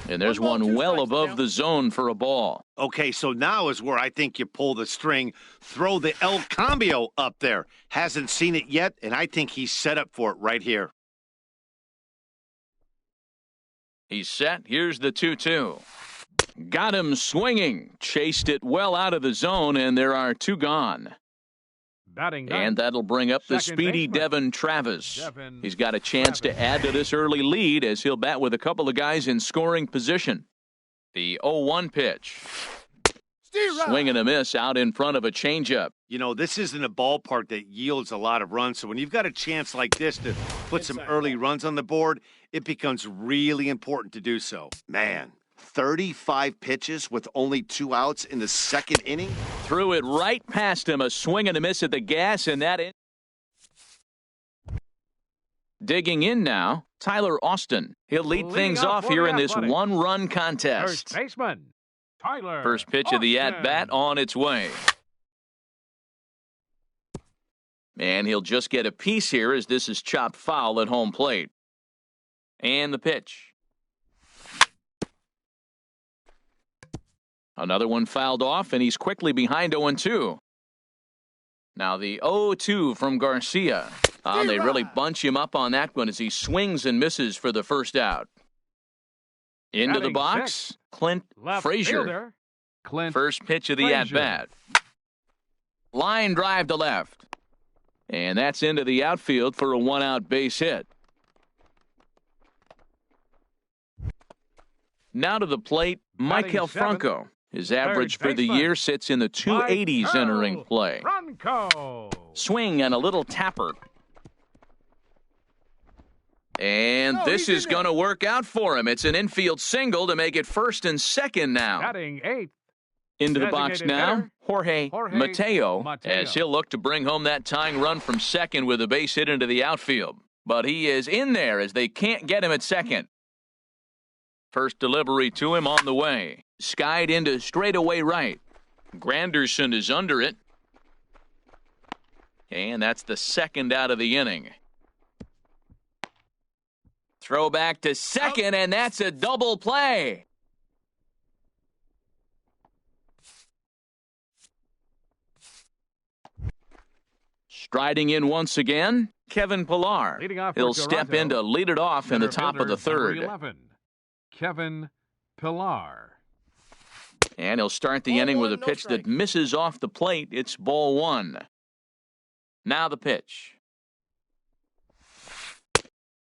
Speaker 1: And there's one well above the zone for a ball.
Speaker 4: Okay, so now is where I think you pull the string, throw the El Cambio up there. Hasn't seen it yet, and I think he's set up for it right here.
Speaker 1: He's set. Here's the 2-2. Got him swinging. Chased it well out of the zone, and there are 2 gone. And that'll bring up the speedy Devin Travis. He's got a chance to add to this early lead as he'll bat with a couple of guys in scoring position. The 0-1 pitch. Swing and a miss out in front of a changeup.
Speaker 4: You know, this isn't a ballpark that yields a lot of runs, so when you've got a chance like this to put some early runs on the board, it becomes really important to do so. Man, 35 pitches with only 2 outs in the second inning?
Speaker 1: Threw it right past him, a swing and a miss at the gas, and that in. Digging in now, Tyler Austin. He'll lead things off here in this one-run contest.
Speaker 2: First baseman, Tyler
Speaker 1: First pitch of the at-bat on its way. And he'll just get a piece here as this is chopped foul at home plate. And the pitch. Another one fouled off, and he's quickly behind 0-2. Now the 0-2 from Garcia. They really bunch him up on that one as he swings and misses for the first out. Into the box, Clint Frazier. First pitch of the at-bat. Line drive to left. And that's into the outfield for a one-out base hit. Now to the plate, Maikel Franco. His average for the year sits in the 280s entering play. Swing and a little tapper. And this is going to work out for him. It's an infield single to make it first and second now.
Speaker 2: Batting eighth.
Speaker 1: Into the box now, Jorge Mateo, as he'll look to bring home that tying run from second with a base hit into the outfield. But he is in there as they can't get him at second. First delivery to him on the way. Skied into straightaway right. Granderson is under it. And that's the second out of the inning. Throw back to second, and that's a double play. Striding in once again, Kevin Pillar. He'll step in to lead it off in the top of the third.
Speaker 2: 11, Kevin Pillar.
Speaker 1: And he'll start the inning with a pitch that misses off the plate. It's ball one. Now the pitch.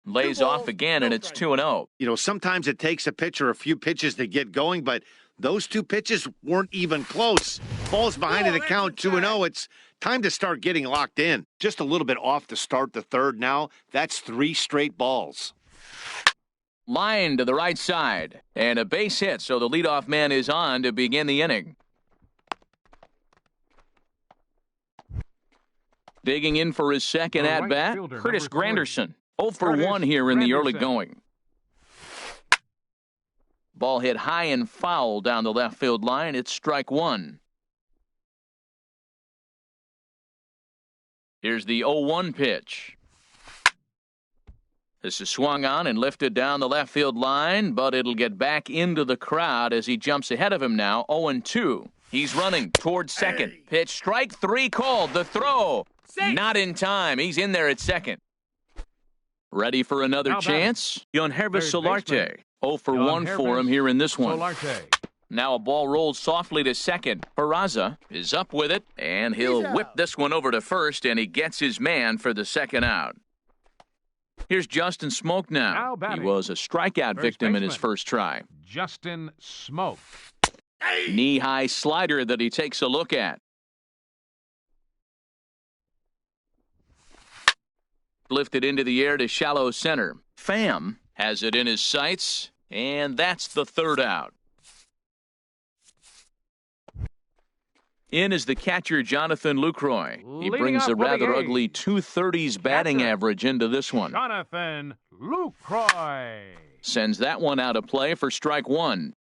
Speaker 1: Lays off again, and it's 2-0.
Speaker 4: You know, sometimes it takes a pitcher a few pitches to get going, but those two pitches weren't even close. Ball's behind in the count, 2-0. It's time to start getting locked in. Just a little bit off to start the third now. That's 3 straight balls.
Speaker 1: Line to the right side, and a base hit, so the leadoff man is on to begin the inning. Digging in for his second at-bat, Curtis Granderson. 0 for 1 here in the early going. Ball hit high and foul down the left field line. It's strike one. Here's the 0-1 pitch. This is swung on and lifted down the left field line, but it'll get back into the crowd as he jumps ahead of him now, 0-2. He's running towards second. Pitch, strike 3 called. The throw. Not in time. He's in there at second. Ready for another chance? Yangervis Solarte. 0 for 1 for him here in this one. Now a ball rolls softly to second. Peraza is up with it, and he'll whip this one over to first, and he gets his man for the second out. Here's Justin Smoak now. He was a strikeout victim in his first try.
Speaker 2: Justin Smoak.
Speaker 1: Knee-high slider that he takes a look at. Lifted into the air to shallow center. Pham has it in his sights, and that's the third out. In is the catcher, Jonathan Lucroy. He brings a rather ugly 230s batting average into this one.
Speaker 2: Jonathan Lucroy.
Speaker 1: Sends that one out of play for strike one.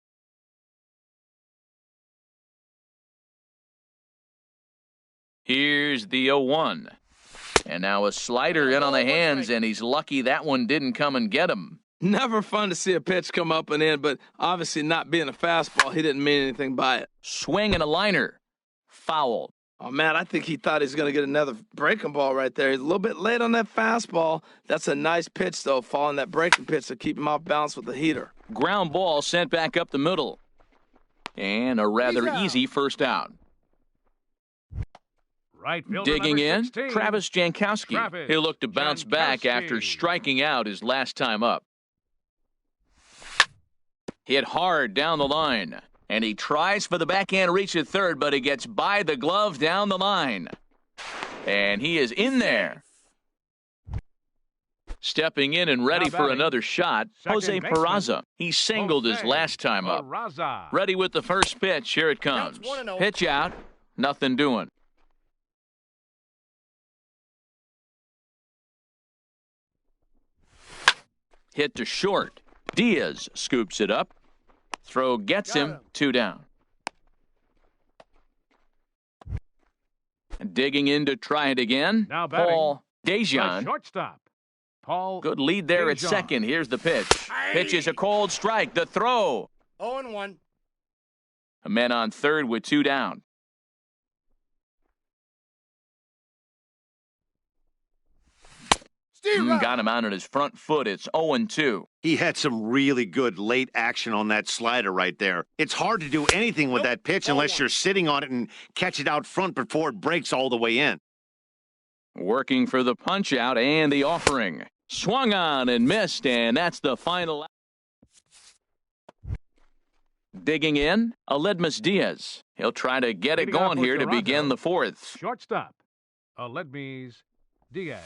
Speaker 1: Here's the 0-1. And now a slider in on the hands, and he's lucky that one didn't come and get him.
Speaker 3: Never fun to see a pitch come up and in, but obviously not being a fastball, he didn't mean anything by it.
Speaker 1: Swing and a liner. Foul.
Speaker 3: Oh, man, I think he thought he was going to get another breaking ball right there. He's a little bit late on that fastball. That's a nice pitch, though, following that breaking pitch to keep him off balance with the heater.
Speaker 1: Ground ball sent back up the middle. And a rather easy first out.
Speaker 2: Right
Speaker 1: digging in,
Speaker 2: 16,
Speaker 1: Travis Jankowski. He'll look to bounce back after striking out his last time up. Hit hard down the line. And he tries for the backhand reach at third, but he gets by the glove down the line. And he is in there. Stepping in and ready for another shot, Jose Peraza. He singled his last time up. Ready with the first pitch. Here it comes. Pitch out. Nothing doing. Hit to short. Diaz scoops it up. Throw gets him. 2 down. Digging in to try it again.
Speaker 2: Now
Speaker 1: Paul Dejan.
Speaker 2: Shortstop. Paul.
Speaker 1: Good lead there Dejan. At second. Here's the pitch. Pitch is a cold strike. The throw.
Speaker 6: 0-1.
Speaker 1: A man on third with 2 down. Got him out on his front foot. It's 0-2.
Speaker 4: He had some really good late action on that slider right there. It's hard to do anything with that pitch unless you're sitting on it and catch it out front before it breaks all the way in.
Speaker 1: Working for the punch out and the offering. Swung on and missed, and that's the final. Digging in, Aledmus Diaz. He'll try to get it going here to begin the fourth.
Speaker 2: Shortstop, Aledmus Diaz.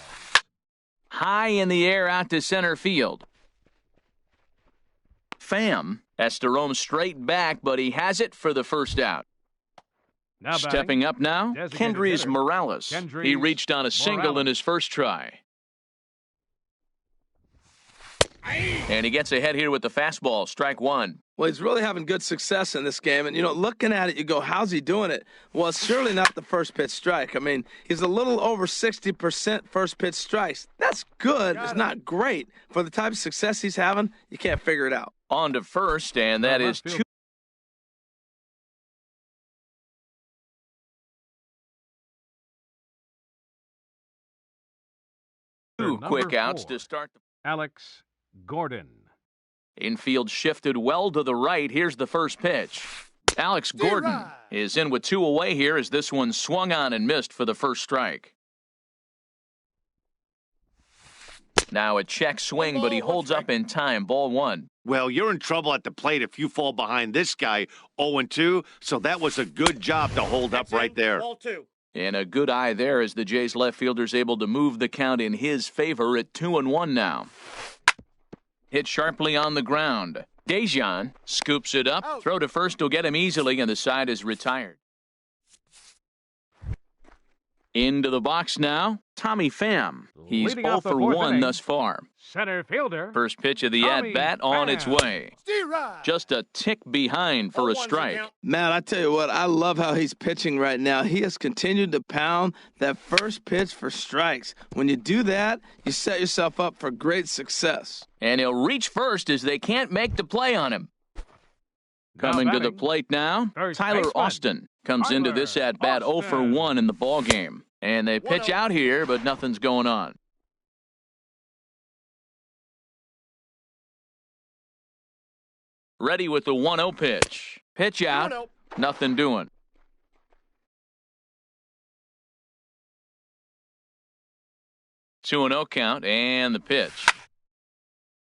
Speaker 1: High in the air out to center field. Pham has to roam straight back, but he has it for the first out.
Speaker 2: Now
Speaker 1: Stepping up now,
Speaker 2: designated
Speaker 1: Kendrys
Speaker 2: hitter,
Speaker 1: Morales.
Speaker 2: Kendrys
Speaker 1: He reached on a single in his first try. And he gets ahead here with the fastball, strike one.
Speaker 3: Well, he's really having good success in this game. And, looking at it, you go, how's he doing it? Well, it's surely not the first pitch strike. I mean, he's a little over 60% first pitch strikes. That's good. It's not great. For the type of success he's having, you can't figure it out.
Speaker 1: On to first, and that is two. Two quick outs to start the.
Speaker 2: Alex Gordon.
Speaker 1: Infield shifted well to the right. Here's the first pitch. Alex Gordon is in with two away here as this one swung on and missed for the first strike. Now a check swing, but he holds up in time. Ball one.
Speaker 4: Well, you're in trouble at the plate if you fall behind this guy 0-2, so that was a good job to hold up right there.
Speaker 6: Ball two.
Speaker 1: And a good eye there as the Jays left fielder's able to move the count in his favor at 2-1 now. Hit sharply on the ground. Dejan scoops it up. Throw to first will get him easily, and the side is retired. Into the box now, Tommy Pham. He's
Speaker 2: Leading
Speaker 1: 0
Speaker 2: off the
Speaker 1: for
Speaker 2: fourth
Speaker 1: 1
Speaker 2: inning.
Speaker 1: thus far.
Speaker 2: Center fielder.
Speaker 1: First pitch of the
Speaker 2: Tommy
Speaker 1: at-bat on its
Speaker 2: Pham.
Speaker 1: way. Just a tick behind for a strike.
Speaker 3: Man, I tell you what, I love how he's pitching right now. He has continued to pound that first pitch for strikes. When you do that, you set yourself up for great success.
Speaker 1: And he'll reach first as they can't make the play on him. Coming to the plate now,
Speaker 2: First
Speaker 1: Tyler
Speaker 2: baseman,
Speaker 1: Austin comes into this
Speaker 2: Tyler
Speaker 1: at-bat 0 for
Speaker 2: Austin.
Speaker 1: 1 in the ballgame. And they pitch out here, but nothing's going on. Ready with the 1-0 pitch. Pitch out,
Speaker 6: 1-0.
Speaker 1: nothing doing. Two and 0 count, and the pitch.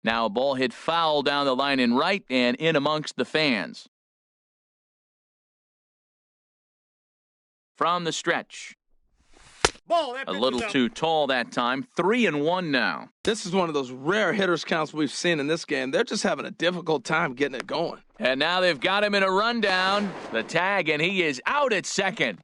Speaker 1: Now a ball hit foul down the line in right and in amongst the fans. From the stretch.
Speaker 6: Ball, that
Speaker 1: A
Speaker 6: pitch
Speaker 1: little
Speaker 6: is out.
Speaker 1: too tall that time. 3-1 now.
Speaker 3: This is one of those rare hitters counts we've seen in this game. They're just having a difficult time getting it going.
Speaker 1: And now they've got him in a rundown. The tag, and he is out at second.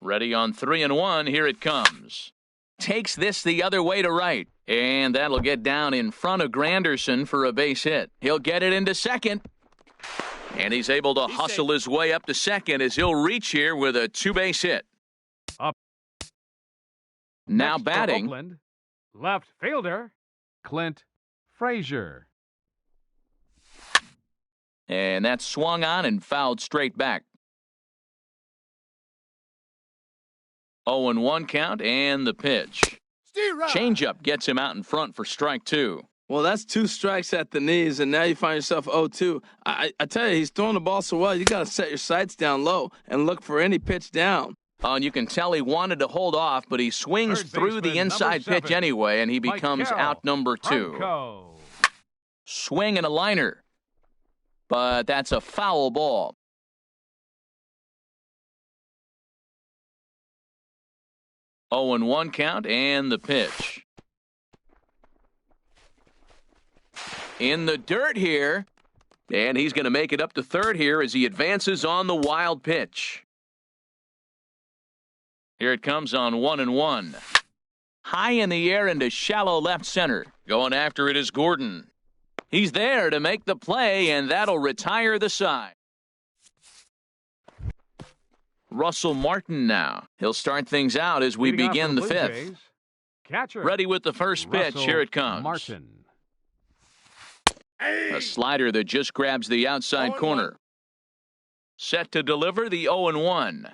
Speaker 1: Ready on 3-1. Here it comes. Takes this the other way to right. And that'll get down in front of Granderson for a base hit. He'll get it into second. And he's able to hustle his way up to second as he'll reach here with a two-base hit.
Speaker 2: Up.
Speaker 1: Now
Speaker 2: Next for
Speaker 1: batting.
Speaker 2: Oakland, left fielder, Clint Frazier.
Speaker 1: And that's swung on and fouled straight back. 0-1 count and the pitch. Changeup gets him out in front for strike two.
Speaker 3: Well, that's two strikes at the knees, and now you find yourself 0-2. I tell you, he's throwing the ball so well, you got to set your sights down low and look for any pitch down.
Speaker 1: And you can tell he wanted to hold off, but he swings
Speaker 2: Third
Speaker 1: through the
Speaker 2: baseman,
Speaker 1: inside
Speaker 2: number
Speaker 1: pitch
Speaker 2: 7,
Speaker 1: anyway, and he
Speaker 2: Mike
Speaker 1: becomes
Speaker 2: Carroll.
Speaker 1: out number 2.
Speaker 2: Bronco.
Speaker 1: Swing and a liner. But that's a foul ball. Oh, and 1 count and the pitch. In the dirt here. And he's going to make it up to third here as he advances on the wild pitch. Here it comes on 1-1. High in the air into shallow left center. Going after it is Gordon. He's there to make the play, and that'll retire the side. Russell Martin now. He'll start things out as we
Speaker 2: Leading off
Speaker 1: begin
Speaker 2: for
Speaker 1: the
Speaker 2: Blue
Speaker 1: 5th.
Speaker 2: Jays, catcher.
Speaker 1: Ready with the first pitch.
Speaker 2: Russell
Speaker 1: Here it comes.
Speaker 2: Martin.
Speaker 1: A slider that just grabs the outside
Speaker 6: 0-1.
Speaker 1: corner. Set to deliver the 0-1.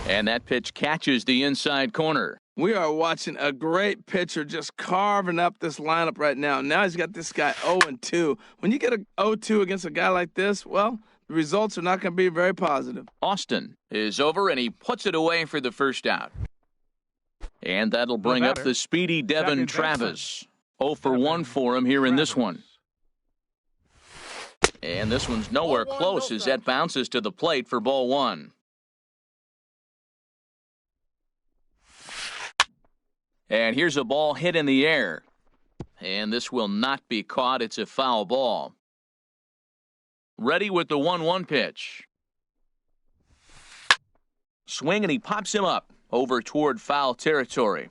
Speaker 1: And that pitch catches the inside corner.
Speaker 3: We are watching a great pitcher just carving up this lineup right now. Now he's got this guy 0-2. When you get a 0-2 against a guy like this, well, the results are not going to be very positive.
Speaker 1: Austin is over, and he puts it away for the first out. And that'll bring up the speedy Devin Travis. 0 for 1 for him here in this one. And this one's nowhere close as that bounces to the plate for ball 1. And here's a ball hit in the air. And this will not be caught. It's a foul ball. Ready with the 1-1 pitch. Swing, and he pops him up over toward foul territory.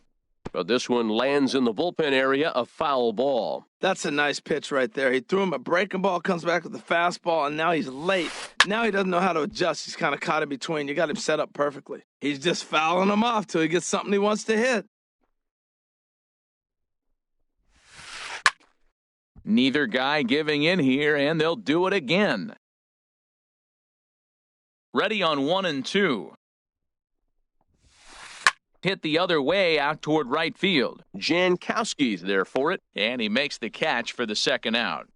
Speaker 5: But this one lands in the bullpen area, a foul ball.
Speaker 3: That's a nice pitch right there. He threw him a breaking ball, comes back with a fastball, and now he's late. Now he doesn't know how to adjust. He's kind of caught in between. You got him set up perfectly. He's just fouling him off till he gets something he wants to hit.
Speaker 1: Neither guy giving in here, and they'll do it again. Ready on 1-2. Hit the other way out toward right field.
Speaker 5: Jankowski's there for it.
Speaker 1: And he makes the catch for the second out.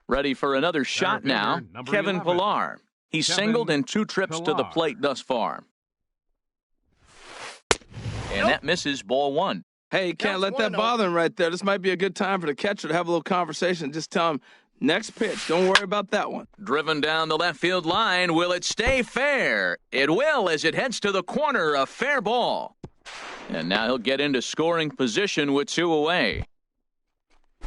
Speaker 1: Ready for another shot now, Kevin
Speaker 2: 11.
Speaker 1: Pillar. He's singled in 2 trips to the
Speaker 2: Pillar.
Speaker 1: plate thus far. And that misses ball 1.
Speaker 3: Hey, you can't let that
Speaker 6: 1-0.
Speaker 3: bother him right there. This might be a good time for the catcher to have a little conversation. Just tell him, next pitch. Don't worry about that one.
Speaker 1: Driven down the left field line. Will it stay fair? It will as it heads to the corner. A fair ball. And now he'll get into scoring position with 2 away.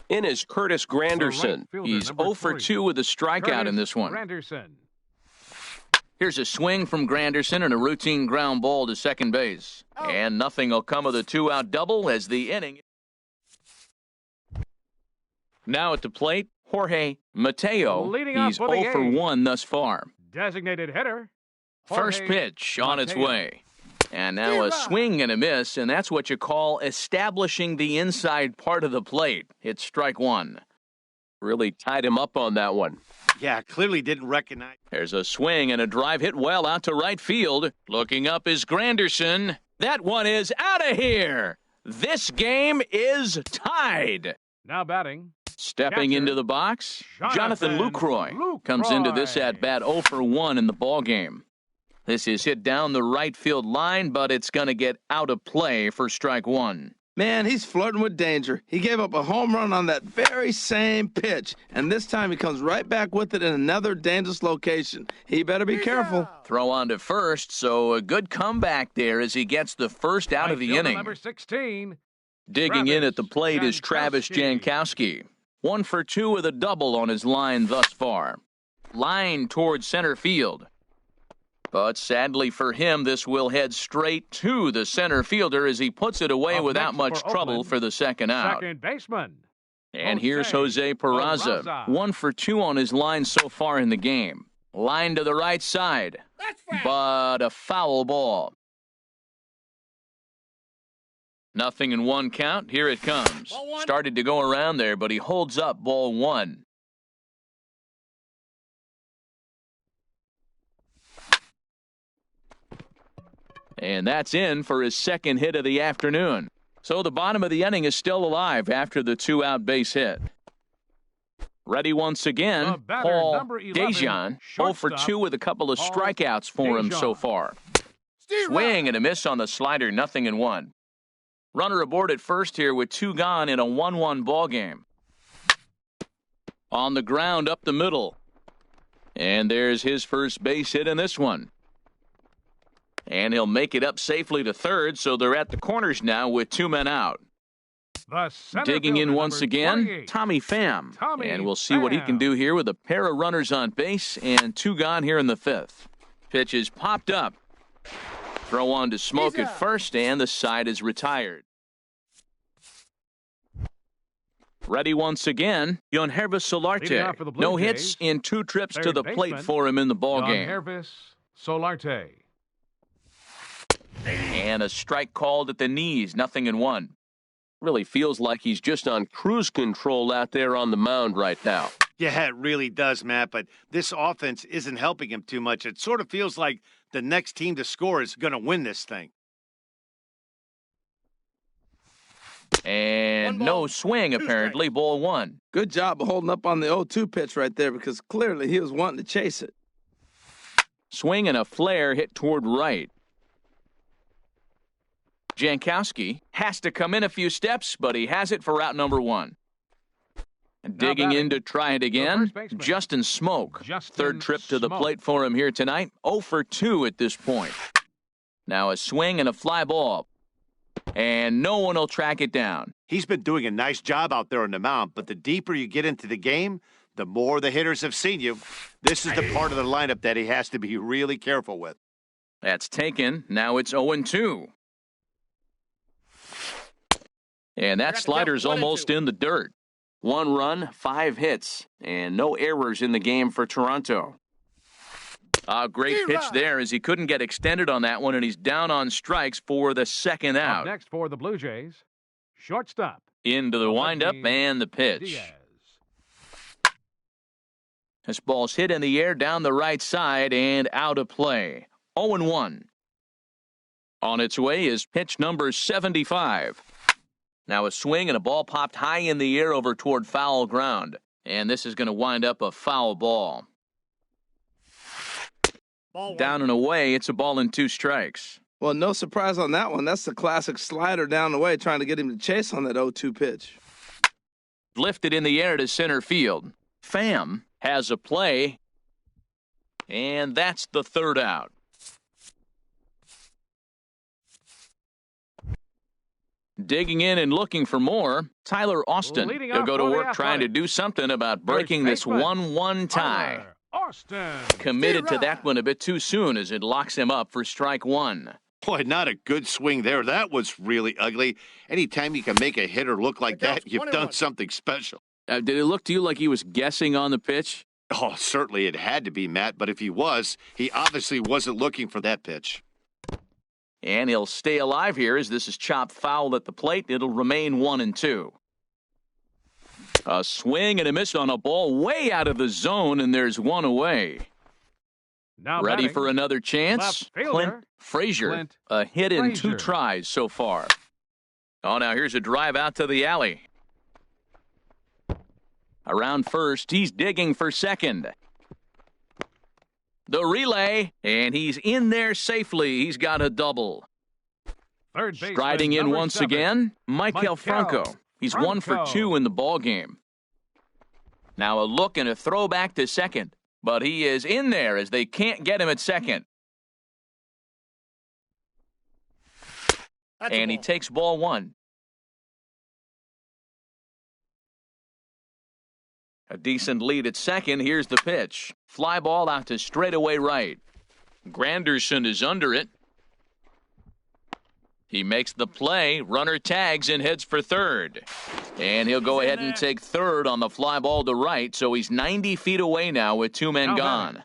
Speaker 5: In is Curtis Granderson.
Speaker 2: fielder,
Speaker 1: He's
Speaker 2: number
Speaker 1: 0 for
Speaker 2: 40.
Speaker 1: 2 with a strikeout in this one.
Speaker 2: Granderson.
Speaker 1: Here's a swing from Granderson and a routine ground ball to second base. And nothing will come of the 2-out double as the inning. Now at the plate, Jorge Mateo.
Speaker 2: Leading off
Speaker 1: He's
Speaker 2: for the
Speaker 1: 0 for
Speaker 2: A's.
Speaker 1: 1 thus far.
Speaker 2: Designated hitter.
Speaker 1: First
Speaker 2: Jorge
Speaker 1: pitch on its
Speaker 2: Mateo.
Speaker 1: way. And now a swing and a miss, and that's what you call establishing the inside part of the plate. It's strike 1.
Speaker 5: Really tied him up on that one.
Speaker 4: Yeah, clearly didn't recognize.
Speaker 1: There's a swing and a drive hit well out to right field. Looking up is Granderson. That one is out of here. This game is tied.
Speaker 2: Now batting.
Speaker 1: Stepping
Speaker 2: Catcher,
Speaker 1: into the box, Jonathan
Speaker 2: Jonathan
Speaker 1: Lucroy comes into this at bat 0 for 1 in the ball game. This is hit down the right field line, but it's going to get out of play for strike 1.
Speaker 3: Man, he's flirting with danger. He gave up a home run on that very same pitch, and this time he comes right back with it in another dangerous location. He better be careful.
Speaker 1: Throw on to first, so a good comeback there as he gets the first out of the
Speaker 2: Right fielder
Speaker 1: inning.
Speaker 2: Number 16.
Speaker 1: Digging in at the
Speaker 2: Travis
Speaker 1: plate is Travis Jankowski. 1 for 2 with a double on his line thus far. Line towards center field. But sadly for him, this will head straight to the center fielder as he puts it away
Speaker 2: Up
Speaker 1: without
Speaker 2: next
Speaker 1: much
Speaker 2: for
Speaker 1: trouble
Speaker 2: Oakland,
Speaker 1: for the second out.
Speaker 2: Second baseman.
Speaker 1: And here's Jose Peraza.
Speaker 2: Peraza.
Speaker 1: 1 for 2 on his line so far in the game. Line to the right side. But a foul ball. Nothing in 1 count. Here it comes.
Speaker 6: Ball 1.
Speaker 1: Started to go around there, but he holds up ball 1. And that's in for his second hit of the afternoon. So the bottom of the inning is still alive after the 2-out base hit. Ready once
Speaker 2: The
Speaker 1: again,
Speaker 2: batter,
Speaker 1: Paul
Speaker 2: number 11,
Speaker 1: Dejan, 0 for
Speaker 2: shortstop,
Speaker 1: 2 with a couple of
Speaker 2: Paul
Speaker 1: strikeouts for him so
Speaker 2: Dejan.
Speaker 1: far.
Speaker 6: Steve
Speaker 1: Swing and a miss on the slider, nothing in 1. Runner aboard at first here with 2 gone in a 1-1 ball game. On the ground up the middle. And there's his first base hit in this one. And he'll make it up safely to third, so they're at the corners now with 2 men out.
Speaker 2: The center
Speaker 1: Digging in
Speaker 2: fielder,
Speaker 1: once
Speaker 2: number
Speaker 1: again,
Speaker 2: 28.
Speaker 1: Tommy Pham.
Speaker 2: Tommy
Speaker 1: And we'll see what he can
Speaker 2: Pham.
Speaker 1: do here with a pair of runners on base and 2 gone here in the 5th. Pitch is popped up. Throw on to Smoke at first, and the side is retired. Ready once again, Yonhervis
Speaker 2: Leading off for the
Speaker 1: Solarte.
Speaker 2: Blue
Speaker 1: No
Speaker 2: Jays,
Speaker 1: hits in 2 trips to
Speaker 2: third
Speaker 1: the plate
Speaker 2: baseman,
Speaker 1: for him in the ball game.
Speaker 2: Hervis Solarte.
Speaker 1: And a strike called at the knees, nothing in 1.
Speaker 5: Really feels like he's just on cruise control out there on the mound right now.
Speaker 4: Yeah, it really does, Matt, but this offense isn't helping him too much. It sort of feels like the next team to score is going to win this thing.
Speaker 1: And no swing, apparently. Ball one.
Speaker 3: Good job of holding up on the 0-2 pitch right there because clearly he was wanting to chase it.
Speaker 1: Swing and a flare hit toward right. Jankowski has to come in a few steps, but he has it for out number one. Digging in to try it again, Justin Smoke. Third trip to the plate for him here tonight. 0 for 2 at this point. Now a swing and a fly ball. And no one will track it down.
Speaker 4: He's been doing a nice job out there on the mound, but the deeper you get into the game, the more the hitters have seen you. This is the part of the lineup that he has to be really careful with.
Speaker 1: That's taken. Now it's 0-2. And that slider's almost in the dirt. 1 run, 5 hits, and no errors in the game for Toronto. A great pitch there as he couldn't get extended on that one, and he's down on strikes for the second out.
Speaker 2: Up next for the Blue Jays, shortstop.
Speaker 1: Into the windup and the pitch.
Speaker 2: Diaz.
Speaker 1: This ball's hit in the air down the right side and out of play. 0-1. On its way is pitch number 75. Now a swing and a ball popped high in the air over toward foul ground. And this is going to wind up a foul ball. Down and away, it's a ball and 2 strikes.
Speaker 3: Well, no surprise on that one. That's the classic slider down the way, trying to get him to chase on that 0-2 pitch.
Speaker 1: Lifted in the air to center field. Pham has a play. And that's the third out. Digging in and looking for more, Tyler Austin. He'll go to work trying to do something about breaking this 1-1 tie.
Speaker 2: Austin.
Speaker 1: Committed to that one a bit too soon as it locks him up for strike 1.
Speaker 4: Boy, not a good swing there. That was really ugly. Anytime you can make a hitter look like that, you've done something special.
Speaker 1: Did it look to you like he was guessing on the pitch?
Speaker 4: Oh, certainly it had to be, Matt, but if he was, he obviously wasn't looking for that pitch.
Speaker 1: And he'll stay alive here as this is chopped foul at the plate. It'll remain 1-2. A swing and a miss on a ball way out of the zone, and there's one away.
Speaker 2: Now
Speaker 1: ready for another chance? Clint Frazier. A hit in 2 tries so far. Oh, now here's a drive out to the alley. Around first, he's digging for second. The relay, and he's in there safely. He's got a double.
Speaker 2: Third base
Speaker 1: striding in once
Speaker 2: 7.
Speaker 1: again, Maikel Franco. He's 1 for 2 in the ball game. Now a look and a throw back to second, but he is in there as they can't get him at second. And he takes ball 1. A decent lead at second. Here's the pitch. Fly ball out to straightaway right. Granderson is under it. He makes the play. Runner tags and heads for third. And he'll go ahead and take third on the fly ball to right. So he's 90 feet away now with 2 men gone.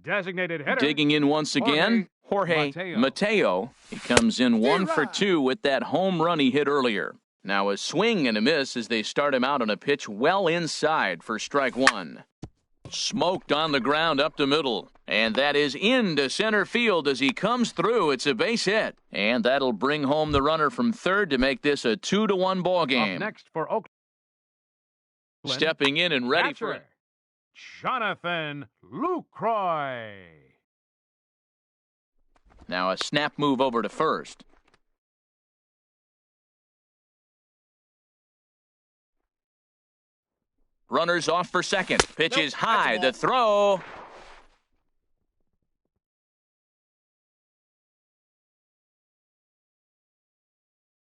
Speaker 2: Designated hitter.
Speaker 1: Digging in once again, Jorge Mateo. He comes in 1 for 2 with that home run he hit earlier. Now a swing and a miss as they start him out on a pitch well inside for strike 1. Smoked on the ground up the middle. And that is into center field as he comes through. It's a base hit. And that'll bring home the runner from third to make this a 2-1 ball game.
Speaker 2: Up next for Oakland.
Speaker 1: Stepping in and ready for it.
Speaker 2: Jonathan Lucroy.
Speaker 1: Now a snap move over to first. Runners off for second. Pitch is high. The throw.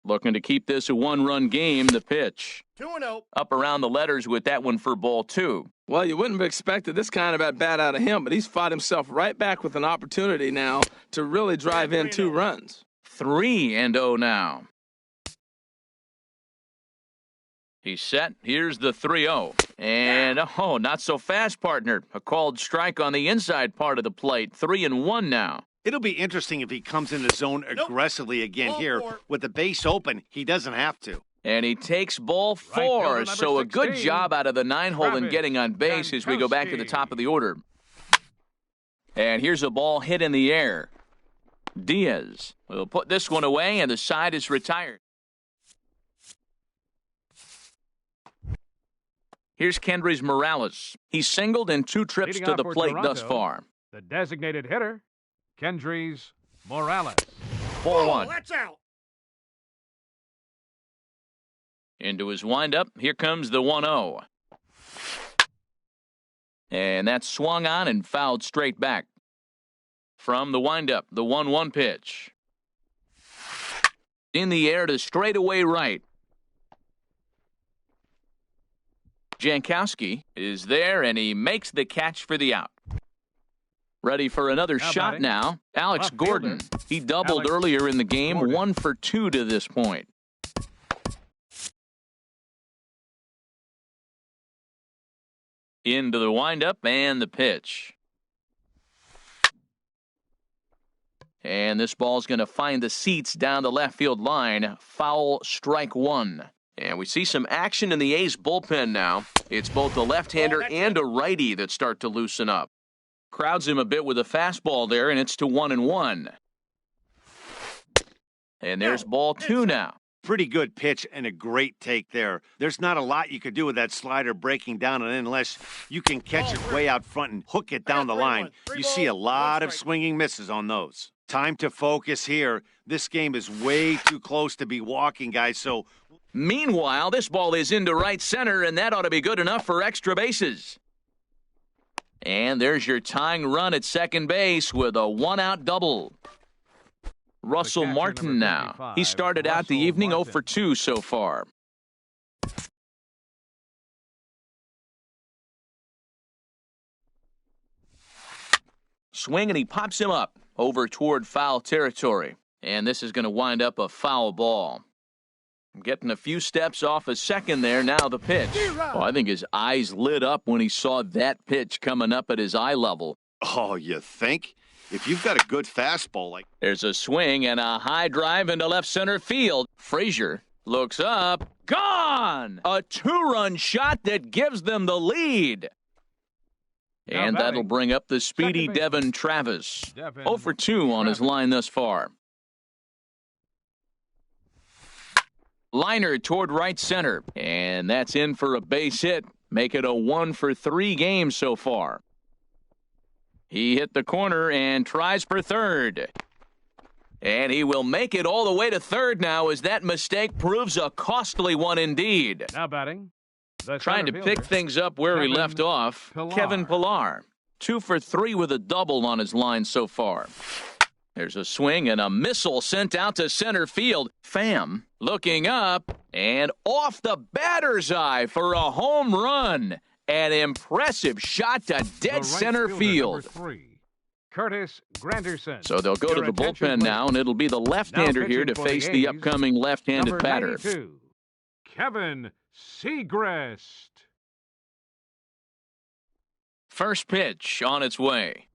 Speaker 1: Looking to keep this a 1-run game. The pitch.
Speaker 6: 2-0.
Speaker 1: Up around the letters with that one for ball 2.
Speaker 3: Well, you wouldn't have expected this kind of at-bat out of him, but he's fought himself right back with an opportunity now to really drive in 2 runs.
Speaker 1: 3-0 now. He's set. Here's the 3-0. And, oh, not so fast, partner. A called strike on the inside part of the plate. 3-1 now.
Speaker 4: It'll be interesting if he comes in the zone aggressively again here. With the base open, he doesn't have to.
Speaker 1: And he takes ball 4, so a good job out of the 9-hole in getting on base as we go back to the top of the order. And here's a ball hit in the air. Diaz will put this one away, and the side is retired. Here's Kendrys Morales. He's singled in 2 trips to the plate thus far.
Speaker 2: The designated hitter, Kendrys Morales.
Speaker 1: Ball 1.
Speaker 6: That's out.
Speaker 1: Into his windup. Here comes the 1-0. And that's swung on and fouled straight back. From the windup, the 1-1 pitch. In the air to straightaway right. Jankowski is there, and he makes the catch for the out. Ready for another shot now. Alex Gordon. He doubled earlier in the game, 1 for 2 to this point. Into the windup and the pitch. And this ball's going to find the seats down the left field line. Foul, strike 1. And we see some action in the A's bullpen now. It's both a left-hander and a righty that start to loosen up. Crowds him a bit with a fastball there, and it's to 1-1. And there's ball 2 now.
Speaker 4: Pretty good pitch and a great take there. There's not a lot you could do with that slider breaking down, and unless you can catch it way out front and hook it down the line, you see a lot of swinging misses on those. Time to focus here. This game is way too close to be walking, guys, so...
Speaker 1: Meanwhile, this ball is into right center, and that ought to be good enough for extra bases. And there's your tying run at second base with a 1-out double. Russell Martin now. He started out the evening 0 for 2 so far. Swing, and he pops him up over toward foul territory. And this is going to wind up a foul ball. Getting a few steps off a second there. Now the pitch. Oh, I think his eyes lit up when he saw that pitch coming up at his eye level.
Speaker 4: Oh, you think? If you've got a good fastball like...
Speaker 1: There's a swing and a high drive into left center field. Frazier looks up. Gone! A 2-run shot that gives them the lead. And that'll bring up the speedy Devin Travis. 0 for 2 on his line thus far. Liner toward right center. And that's in for a base hit. Make it a 1 for 3 game so far. He hit the corner and tries for third. And he will make it all the way to third now as that mistake proves a costly one indeed.
Speaker 2: Now batting.
Speaker 1: Trying to pick things up where he left off. Kevin Pillar. 2 for 3 with a double on his line so far. There's a swing and a missile sent out to center field. Pham looking up and off the batter's eye for a home run. An impressive shot to dead center field.
Speaker 2: Curtis Granderson.
Speaker 1: So they'll go to the bullpen now, and it'll be the left-hander here to face the upcoming left-handed batter.
Speaker 2: Kevin Segrest.
Speaker 1: First pitch on its way.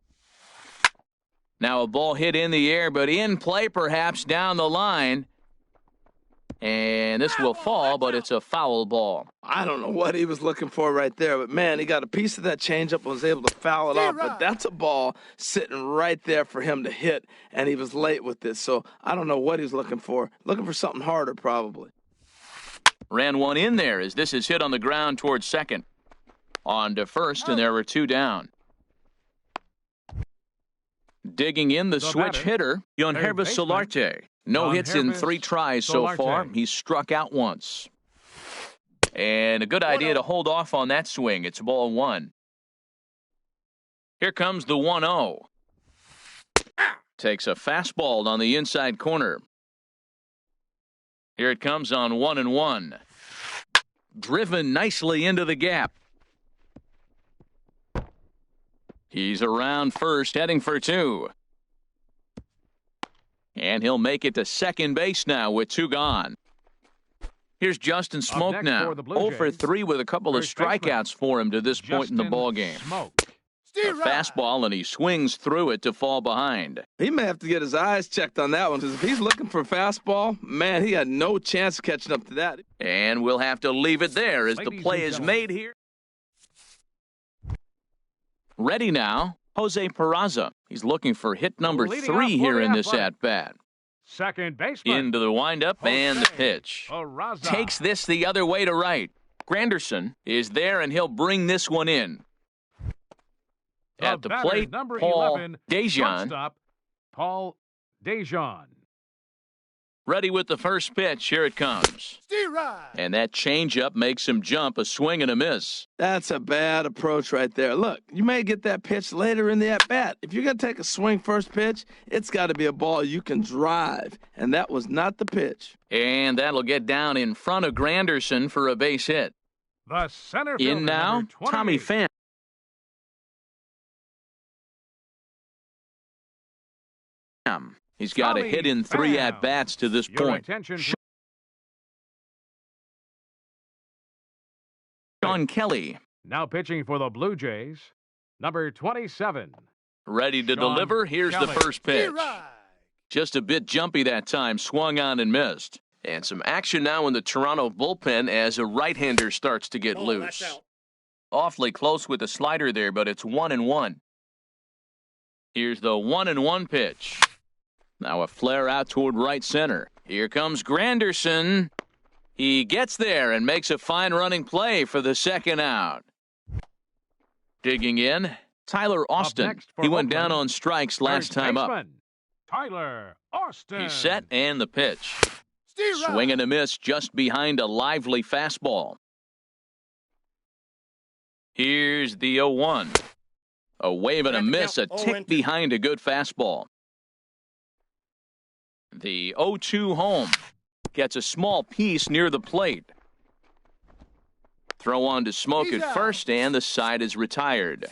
Speaker 1: Now a ball hit in the air, but in play perhaps down the line. And this will fall, but it's a foul ball.
Speaker 3: I don't know what he was looking for right there, but, man, he got a piece of that changeup and was able to foul it off. But that's a ball sitting right there for him to hit, and he was late with this. So I don't know what he's looking for. Looking for something harder, probably.
Speaker 1: Ran one in there as this is hit on the ground towards second. On to first, and there were 2 down. Digging in the switch hitter, Yangervis Solarte. No hits in 3 tries so far. He's struck out once. And a good idea to hold off on that swing. It's ball 1. Here comes the 1-0. Takes a fastball on the inside corner. Here it comes on 1-1. Driven nicely into the gap. He's around first, heading for 2. And he'll make it to second base now with 2 gone. Here's Justin Smoak now. 0 for 3 with a couple of strikeouts for him to this point in the ballgame. A fastball, and he swings through it to fall behind.
Speaker 3: He may have to get his eyes checked on that one, because if he's looking for a fastball, man, he had no chance of catching up to that.
Speaker 1: And we'll have to leave it there as the
Speaker 2: Ladies
Speaker 1: play
Speaker 2: and
Speaker 1: is
Speaker 2: gentlemen.
Speaker 1: made here. Ready now, Jose Peraza. He's looking for hit number
Speaker 2: Leading
Speaker 1: 3
Speaker 2: off for
Speaker 1: here
Speaker 2: the
Speaker 1: in this
Speaker 2: Athletics.
Speaker 1: at-bat.
Speaker 2: Second baseman.
Speaker 1: Into the windup and the
Speaker 2: Jose
Speaker 1: pitch.
Speaker 2: Peraza.
Speaker 1: Takes this the other way to right. Granderson is there, and he'll bring this one in. At the
Speaker 2: batter,
Speaker 1: plate,
Speaker 2: number
Speaker 1: Paul
Speaker 2: 11,
Speaker 1: Dejan.
Speaker 2: shortstop, Paul Dejan.
Speaker 1: Ready with the first pitch. Here it comes. And that changeup makes him jump, a swing and a miss.
Speaker 3: That's a bad approach right there. Look, you may get that pitch later in the at-bat. If you're going to take a swing first pitch, it's got to be a ball you can drive, and that was not the pitch.
Speaker 1: And that'll get down in front of Granderson for a base hit.
Speaker 2: The center fielder,
Speaker 1: In now,
Speaker 2: number 28.
Speaker 1: Tommy Pham. He's got a
Speaker 2: Tommy
Speaker 1: hit in 3
Speaker 2: Pham.
Speaker 1: at-bats to this
Speaker 2: Your
Speaker 1: point.
Speaker 2: attention,
Speaker 1: Sean Kelly
Speaker 2: now pitching for the Blue Jays, number 27.
Speaker 1: ready to
Speaker 2: Sean
Speaker 1: deliver. Here's the
Speaker 2: Kelly.
Speaker 1: first pitch. Just a bit jumpy that time, swung on and missed. And some action now in the Toronto bullpen as a right-hander starts to get loose. Awfully close with the slider there, but it's 1-1. Here's the 1-1 pitch. Now a flare out toward right center. Here comes Granderson. He gets there and makes a fine running play for the second out. Digging in, Tyler Austin.
Speaker 2: next for
Speaker 1: He went down
Speaker 2: Oakland,
Speaker 1: on strikes last
Speaker 2: Third
Speaker 1: time up.
Speaker 2: baseman, Tyler Austin.
Speaker 1: He's set and the pitch. Swing and a miss just behind a lively fastball. Here's the 0-1. A wave and a miss, a tick behind a good fastball. The 0-2 home. Gets a small piece near the plate. Throw on to Smoke at first, and the side is retired.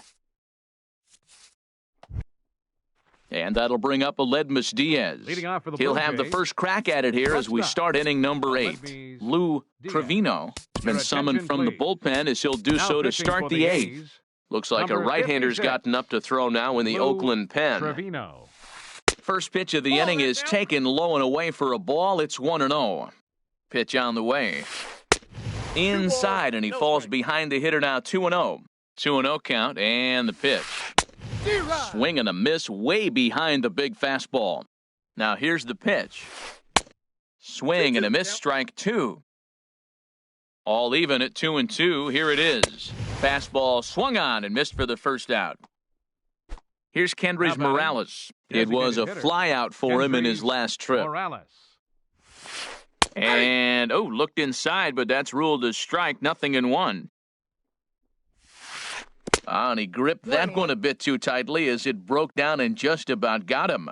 Speaker 1: And that'll bring up Aledmus Diaz.
Speaker 2: Leading off for the
Speaker 1: He'll
Speaker 2: Blue
Speaker 1: have the
Speaker 2: Jays.
Speaker 1: first crack at it here as we start inning number 8.
Speaker 2: Aledmus
Speaker 1: Lou
Speaker 2: Diaz.
Speaker 1: Trevino has been
Speaker 2: Your
Speaker 1: summoned
Speaker 2: attention,
Speaker 1: from the
Speaker 2: please.
Speaker 1: bullpen as he'll do
Speaker 2: Now
Speaker 1: so to
Speaker 2: pitching
Speaker 1: start
Speaker 2: for
Speaker 1: the 8th.
Speaker 2: A's,
Speaker 1: Looks like a
Speaker 2: number
Speaker 1: right-hander's
Speaker 2: 56.
Speaker 1: gotten up to throw now in the
Speaker 2: Lou
Speaker 1: Oakland pen.
Speaker 2: Trevino.
Speaker 1: First pitch of the inning is taken low and away for a ball. It's 1-0. Pitch on the way. Inside, and he falls behind the hitter now, 2-0. 2-0 count, and the pitch. Swing and a miss way behind the big fastball. Now here's the pitch. Swing and a miss, strike 2. All even at 2-2. Here it is. Fastball swung on and missed for the first out. Here's Kendrys
Speaker 2: Now batting,
Speaker 1: Morales. It was a
Speaker 2: designated hitter,
Speaker 1: flyout for him in his
Speaker 2: Kendrys
Speaker 1: last trip.
Speaker 2: Morales.
Speaker 1: And, looked inside, but that's ruled as strike, 0-1. And he gripped that one a bit too tightly as it broke down and just about got him.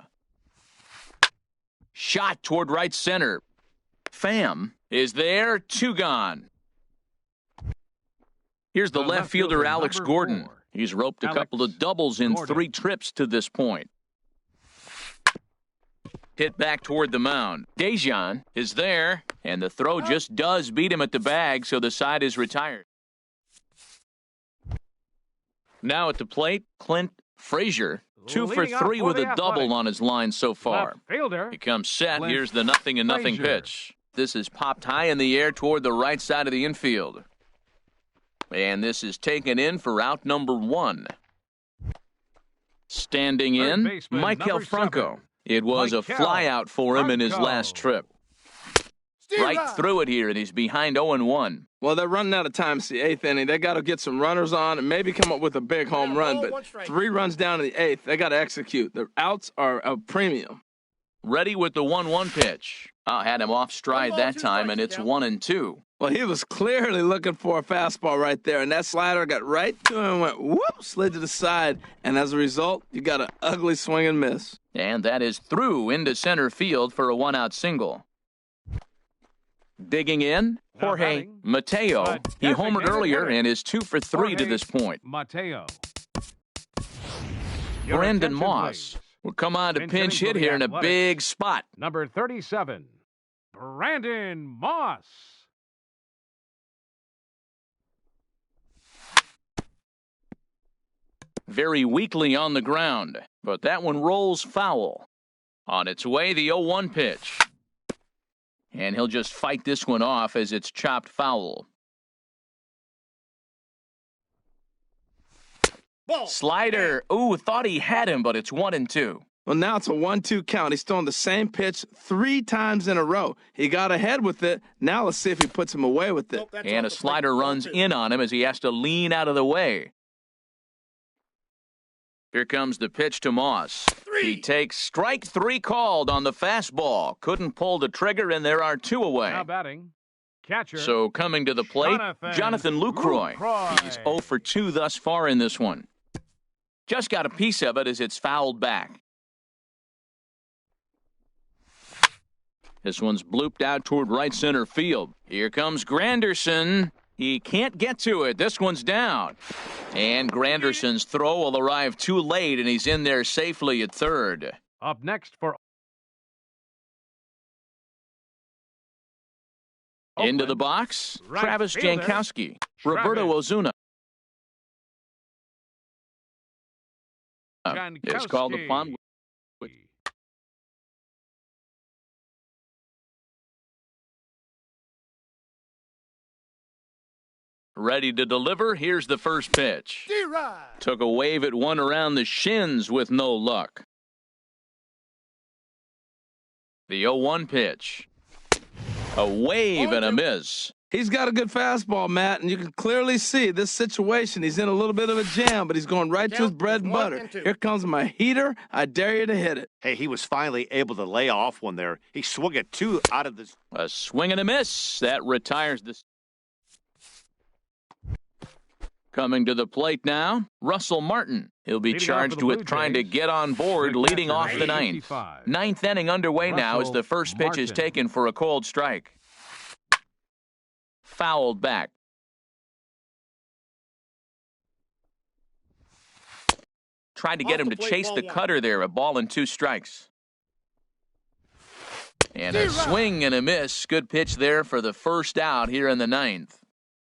Speaker 1: Shot toward right center. Pham is there, 2 gone. Here's the left fielder, Alex
Speaker 2: number
Speaker 1: Gordon.
Speaker 2: 4.
Speaker 1: He's roped a
Speaker 2: Alex
Speaker 1: couple of doubles in
Speaker 2: Gordon.
Speaker 1: 3 trips to this point. Hit back toward the mound. Dejan is there, and the throw just does beat him at the bag, so the side is retired. Now at the plate, Clint Frazier, 2 for
Speaker 2: Leading off
Speaker 1: 3
Speaker 2: for
Speaker 1: with
Speaker 2: the
Speaker 1: a double
Speaker 2: Athletics.
Speaker 1: on his line so far.
Speaker 2: Left fielder.
Speaker 1: He comes set.
Speaker 2: Clint
Speaker 1: Here's the 0-0
Speaker 2: Frazier.
Speaker 1: pitch. This is popped high in the air toward the right side of the infield. And this is taken in for out number 1. Standing
Speaker 2: Third
Speaker 1: in,
Speaker 2: baseman,
Speaker 1: Mikel
Speaker 2: number
Speaker 1: Franco.
Speaker 2: 7.
Speaker 1: It was a
Speaker 2: Mikel
Speaker 1: flyout for him in his
Speaker 2: Franco.
Speaker 1: last trip. Right through it here, and he's behind 0-1.
Speaker 3: Well, they're running out of time. It's the 8th inning. They got to get some runners on and maybe come up with a big home run. But 3 runs down in the 8th, they got to execute. The outs are a premium.
Speaker 1: Ready with the 1-1 pitch. Had him off stride that time, and it's 1-2.
Speaker 3: Well, he was clearly looking for a fastball right there, and that slider got right to him and went whoop, slid to the side. And as a result, you got an ugly swing and miss.
Speaker 1: And that is through into center field for a 1-out single. Digging in,
Speaker 2: Now
Speaker 1: Jorge
Speaker 2: batting,
Speaker 1: Mateo.
Speaker 2: but
Speaker 1: He homered
Speaker 2: designated
Speaker 1: earlier
Speaker 2: hitter,
Speaker 1: and is 2 for 3 to
Speaker 2: Jorge
Speaker 1: this point.
Speaker 2: Mateo. Your
Speaker 1: Brandon
Speaker 2: attention,
Speaker 1: Moss
Speaker 2: please.
Speaker 1: will come on to
Speaker 2: Pinch
Speaker 1: pinch
Speaker 2: hitting
Speaker 1: hit
Speaker 2: for the
Speaker 1: here in a
Speaker 2: Athletics.
Speaker 1: big spot.
Speaker 2: Number 37, Brandon Moss.
Speaker 1: very weakly on the ground, but that one rolls foul. On its way, the 0-1 pitch. And he'll just fight this one off as it's chopped foul.
Speaker 6: Ball.
Speaker 1: Slider. Ooh, thought he had him, but it's 1-2.
Speaker 3: Well, now it's a 1-2 count. He's throwing the same pitch 3 times in a row. He got ahead with it. Now let's see if he puts him away with it.
Speaker 6: Nope, that's
Speaker 1: And a
Speaker 6: off the
Speaker 1: slider
Speaker 6: plate.
Speaker 1: runs in on him as he has to lean out of the way. Here comes the pitch to Moss. He takes strike 3 called on the fastball. Couldn't pull the trigger, and there are 2 away.
Speaker 2: Now batting, catcher.
Speaker 1: So coming to the plate, Jonathan Lucroy.
Speaker 2: Lucroy.
Speaker 1: He's 0 for 2 thus far in this one. Just got a piece of it as it's fouled back. This one's blooped out toward right center field. Here comes Granderson. He can't get to it. This one's down. And Granderson's throw will arrive too late, and he's in there safely at third.
Speaker 2: Up next for
Speaker 1: Into
Speaker 2: Oakland,
Speaker 1: the box,
Speaker 2: right
Speaker 1: Travis
Speaker 2: fielder,
Speaker 1: Jankowski. Roberto Ozuna is called upon. Ready to deliver. Here's the first pitch.
Speaker 6: D-Rod.
Speaker 1: Took a wave at one around the shins with no luck. The 0-1 pitch. A wave and a miss.
Speaker 3: He's got a good fastball, Matt, and you can clearly see this situation. He's in a little bit of a jam, but he's going right to his bread and butter. Here comes my heater. I dare you to hit it.
Speaker 4: Hey, he was finally able to lay off one there. He swung at 2 out of this.
Speaker 1: A swing and a miss. That retires the. Coming to the plate now, Russell Martin. He'll be
Speaker 2: Leading
Speaker 1: charged with trying to get on board, leading off the ninth. Ninth inning underway now as the first pitch is taken for a cold strike. Fouled back. Tried to get him to chase the cutter there, a ball and 2 strikes. And a swing and a miss. Good pitch there for the first out here in the ninth.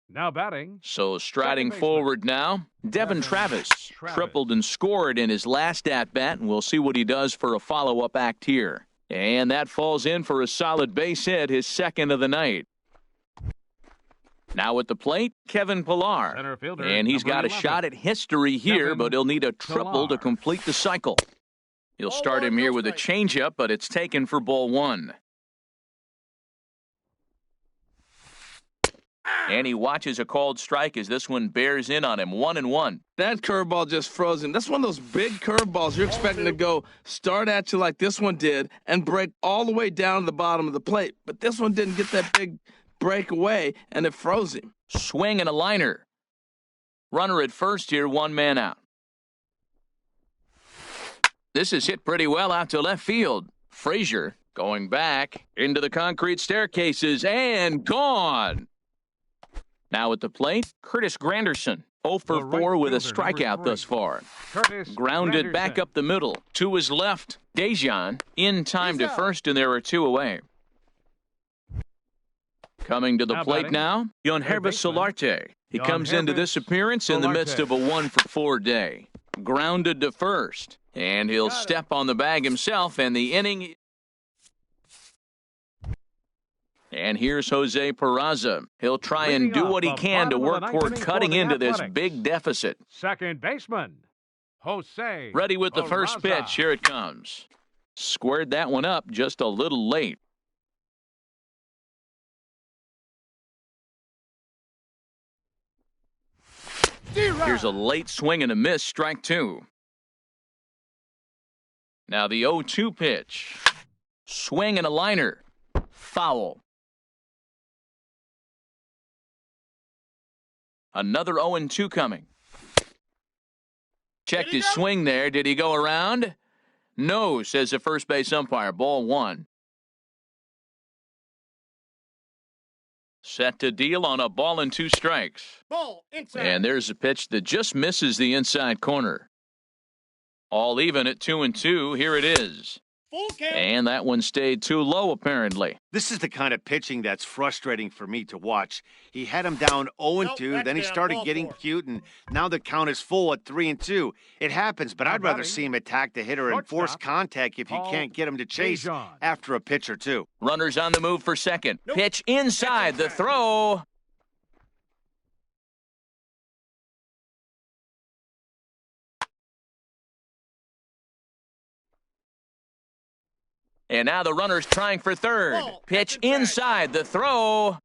Speaker 2: Now batting.
Speaker 1: So striding forward now, Devin Travis tripled and scored in his last at-bat, and we'll see what he does for a follow-up act here. And that falls in for a solid base hit, his second of the night. Now at the plate, Kevin Pillar.
Speaker 2: Center fielder,
Speaker 1: And he's got a
Speaker 2: 11.
Speaker 1: shot at history here,
Speaker 2: Kevin
Speaker 1: but he'll need a triple to
Speaker 2: Pillar.
Speaker 1: complete the cycle. He'll start him here with a changeup, but it's taken for ball 1. And he watches a called strike as this one bears in on him. 1-1.
Speaker 3: That curveball just froze him. That's one of those big curveballs you're expecting to go start at you like this one did and break all the way down to the bottom of the plate. But this one didn't get that big break away, and it froze him.
Speaker 1: Swing and a liner. Runner at first here, 1 man out. This is hit pretty well out to left field. Frazier going back into the concrete staircases and gone. Now at the plate, Curtis Granderson, 0 for 4 with a strikeout thus far.
Speaker 2: Curtis
Speaker 1: Grounded back
Speaker 2: Granderson.
Speaker 1: up the middle. To his left, Dejan in time to first, and there are 2 away. Coming to the
Speaker 2: Now
Speaker 1: plate
Speaker 2: batting,
Speaker 1: now, Yonhervis
Speaker 2: baseman,
Speaker 1: Solarte. He comes into this appearance in the midst of a 1 for 4 day. Grounded to first, and he'll step on the bag himself, and the inning. And here's Jose Peraza. He'll try and do what he can to work toward cutting into this big deficit.
Speaker 2: Second baseman, Jose.
Speaker 1: Ready with the first
Speaker 2: Peraza.
Speaker 1: pitch. Here it comes. Squared that one up just a little late. Here's a late swing and a miss, strike 2. Now the 0-2 pitch. Swing and a liner. Foul. Another 0-2 coming. Checked his swing there. Did he go around? No, says the first base umpire. Ball 1. Set to deal on a ball and 2 strikes.
Speaker 6: Ball inside.
Speaker 1: And there's a pitch that just misses the inside corner. All even at 2-2. Here it is.
Speaker 6: Full count.
Speaker 1: And that one stayed too low, apparently.
Speaker 4: This is the kind of pitching that's frustrating for me to watch. He had him down 0-2, then he started getting cute, and now the count is full at 3-2. It happens, but I'd rather see him attack the hitter and force contact if you can't get him to chase after a pitch or two.
Speaker 1: Runners on the move for second. Pitch inside, the throw. And now the runner's trying for third. Pitch inside, the throw.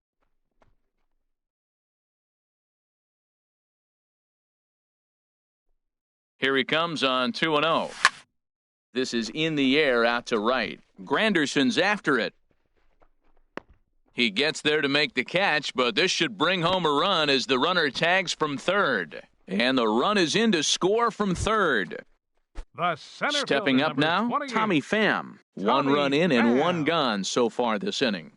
Speaker 1: Here he comes on 2-0. This is in the air out to right. Granderson's after it. He gets there to make the catch, but this should bring home a run as the runner tags from third. And the run is in to score from third.
Speaker 2: The center
Speaker 1: Stepping
Speaker 2: fielder,
Speaker 1: up now,
Speaker 2: 28.
Speaker 1: Tommy Pham. One
Speaker 2: Tommy
Speaker 1: run in and
Speaker 2: Pham.
Speaker 1: one gone so far this inning.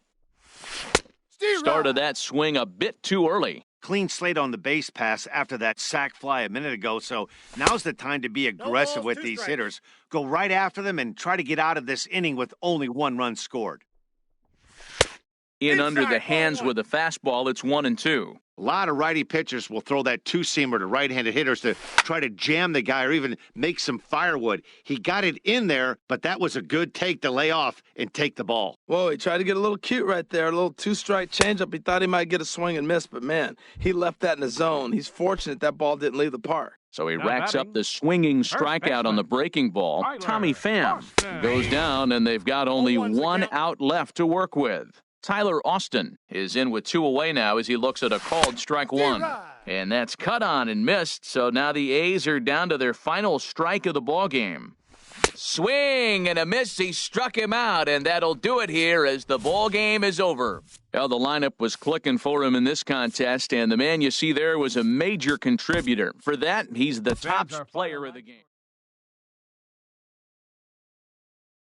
Speaker 6: Steve
Speaker 1: Started that swing a bit too early.
Speaker 4: Clean slate on the base pass after that sac fly a minute ago, so now's the time to be aggressive
Speaker 6: balls,
Speaker 4: with
Speaker 6: 2
Speaker 4: these
Speaker 6: strikes.
Speaker 4: hitters. Go right after them and try to get out of this inning with only 1 run scored.
Speaker 1: In under the
Speaker 6: Inside,
Speaker 1: hands
Speaker 6: ball
Speaker 1: with a fastball, it's 1-2.
Speaker 4: A lot of righty pitchers will throw that two-seamer to right-handed hitters to try to jam the guy or even make some firewood. He got it in there, but that was a good take to lay off and take the ball.
Speaker 3: Whoa, he tried to get a little cute right there, a little 2-strike changeup. He thought he might get a swing and miss, but man, he left that in the zone. He's fortunate that ball didn't leave the park.
Speaker 1: So he
Speaker 2: Now
Speaker 1: racks
Speaker 2: batting,
Speaker 1: up the swinging
Speaker 2: first
Speaker 1: strikeout on the
Speaker 2: baseman,
Speaker 1: breaking ball.
Speaker 2: Tyler
Speaker 1: Tommy Pham
Speaker 2: Austin.
Speaker 1: goes down, and they've got only
Speaker 6: 0-1's the
Speaker 1: one
Speaker 6: count.
Speaker 1: out left to work with. Tyler Austin is in with 2 away now as he looks at a called strike one. And that's cut on and missed, so now the A's are down to their final strike of the ballgame. Swing and a miss. He struck him out, and that'll do it here as the ball game is over. Well, the lineup was clicking for him in this contest, and the man you see there was a major contributor. For that, he's the top
Speaker 2: Fans are
Speaker 1: player of the game.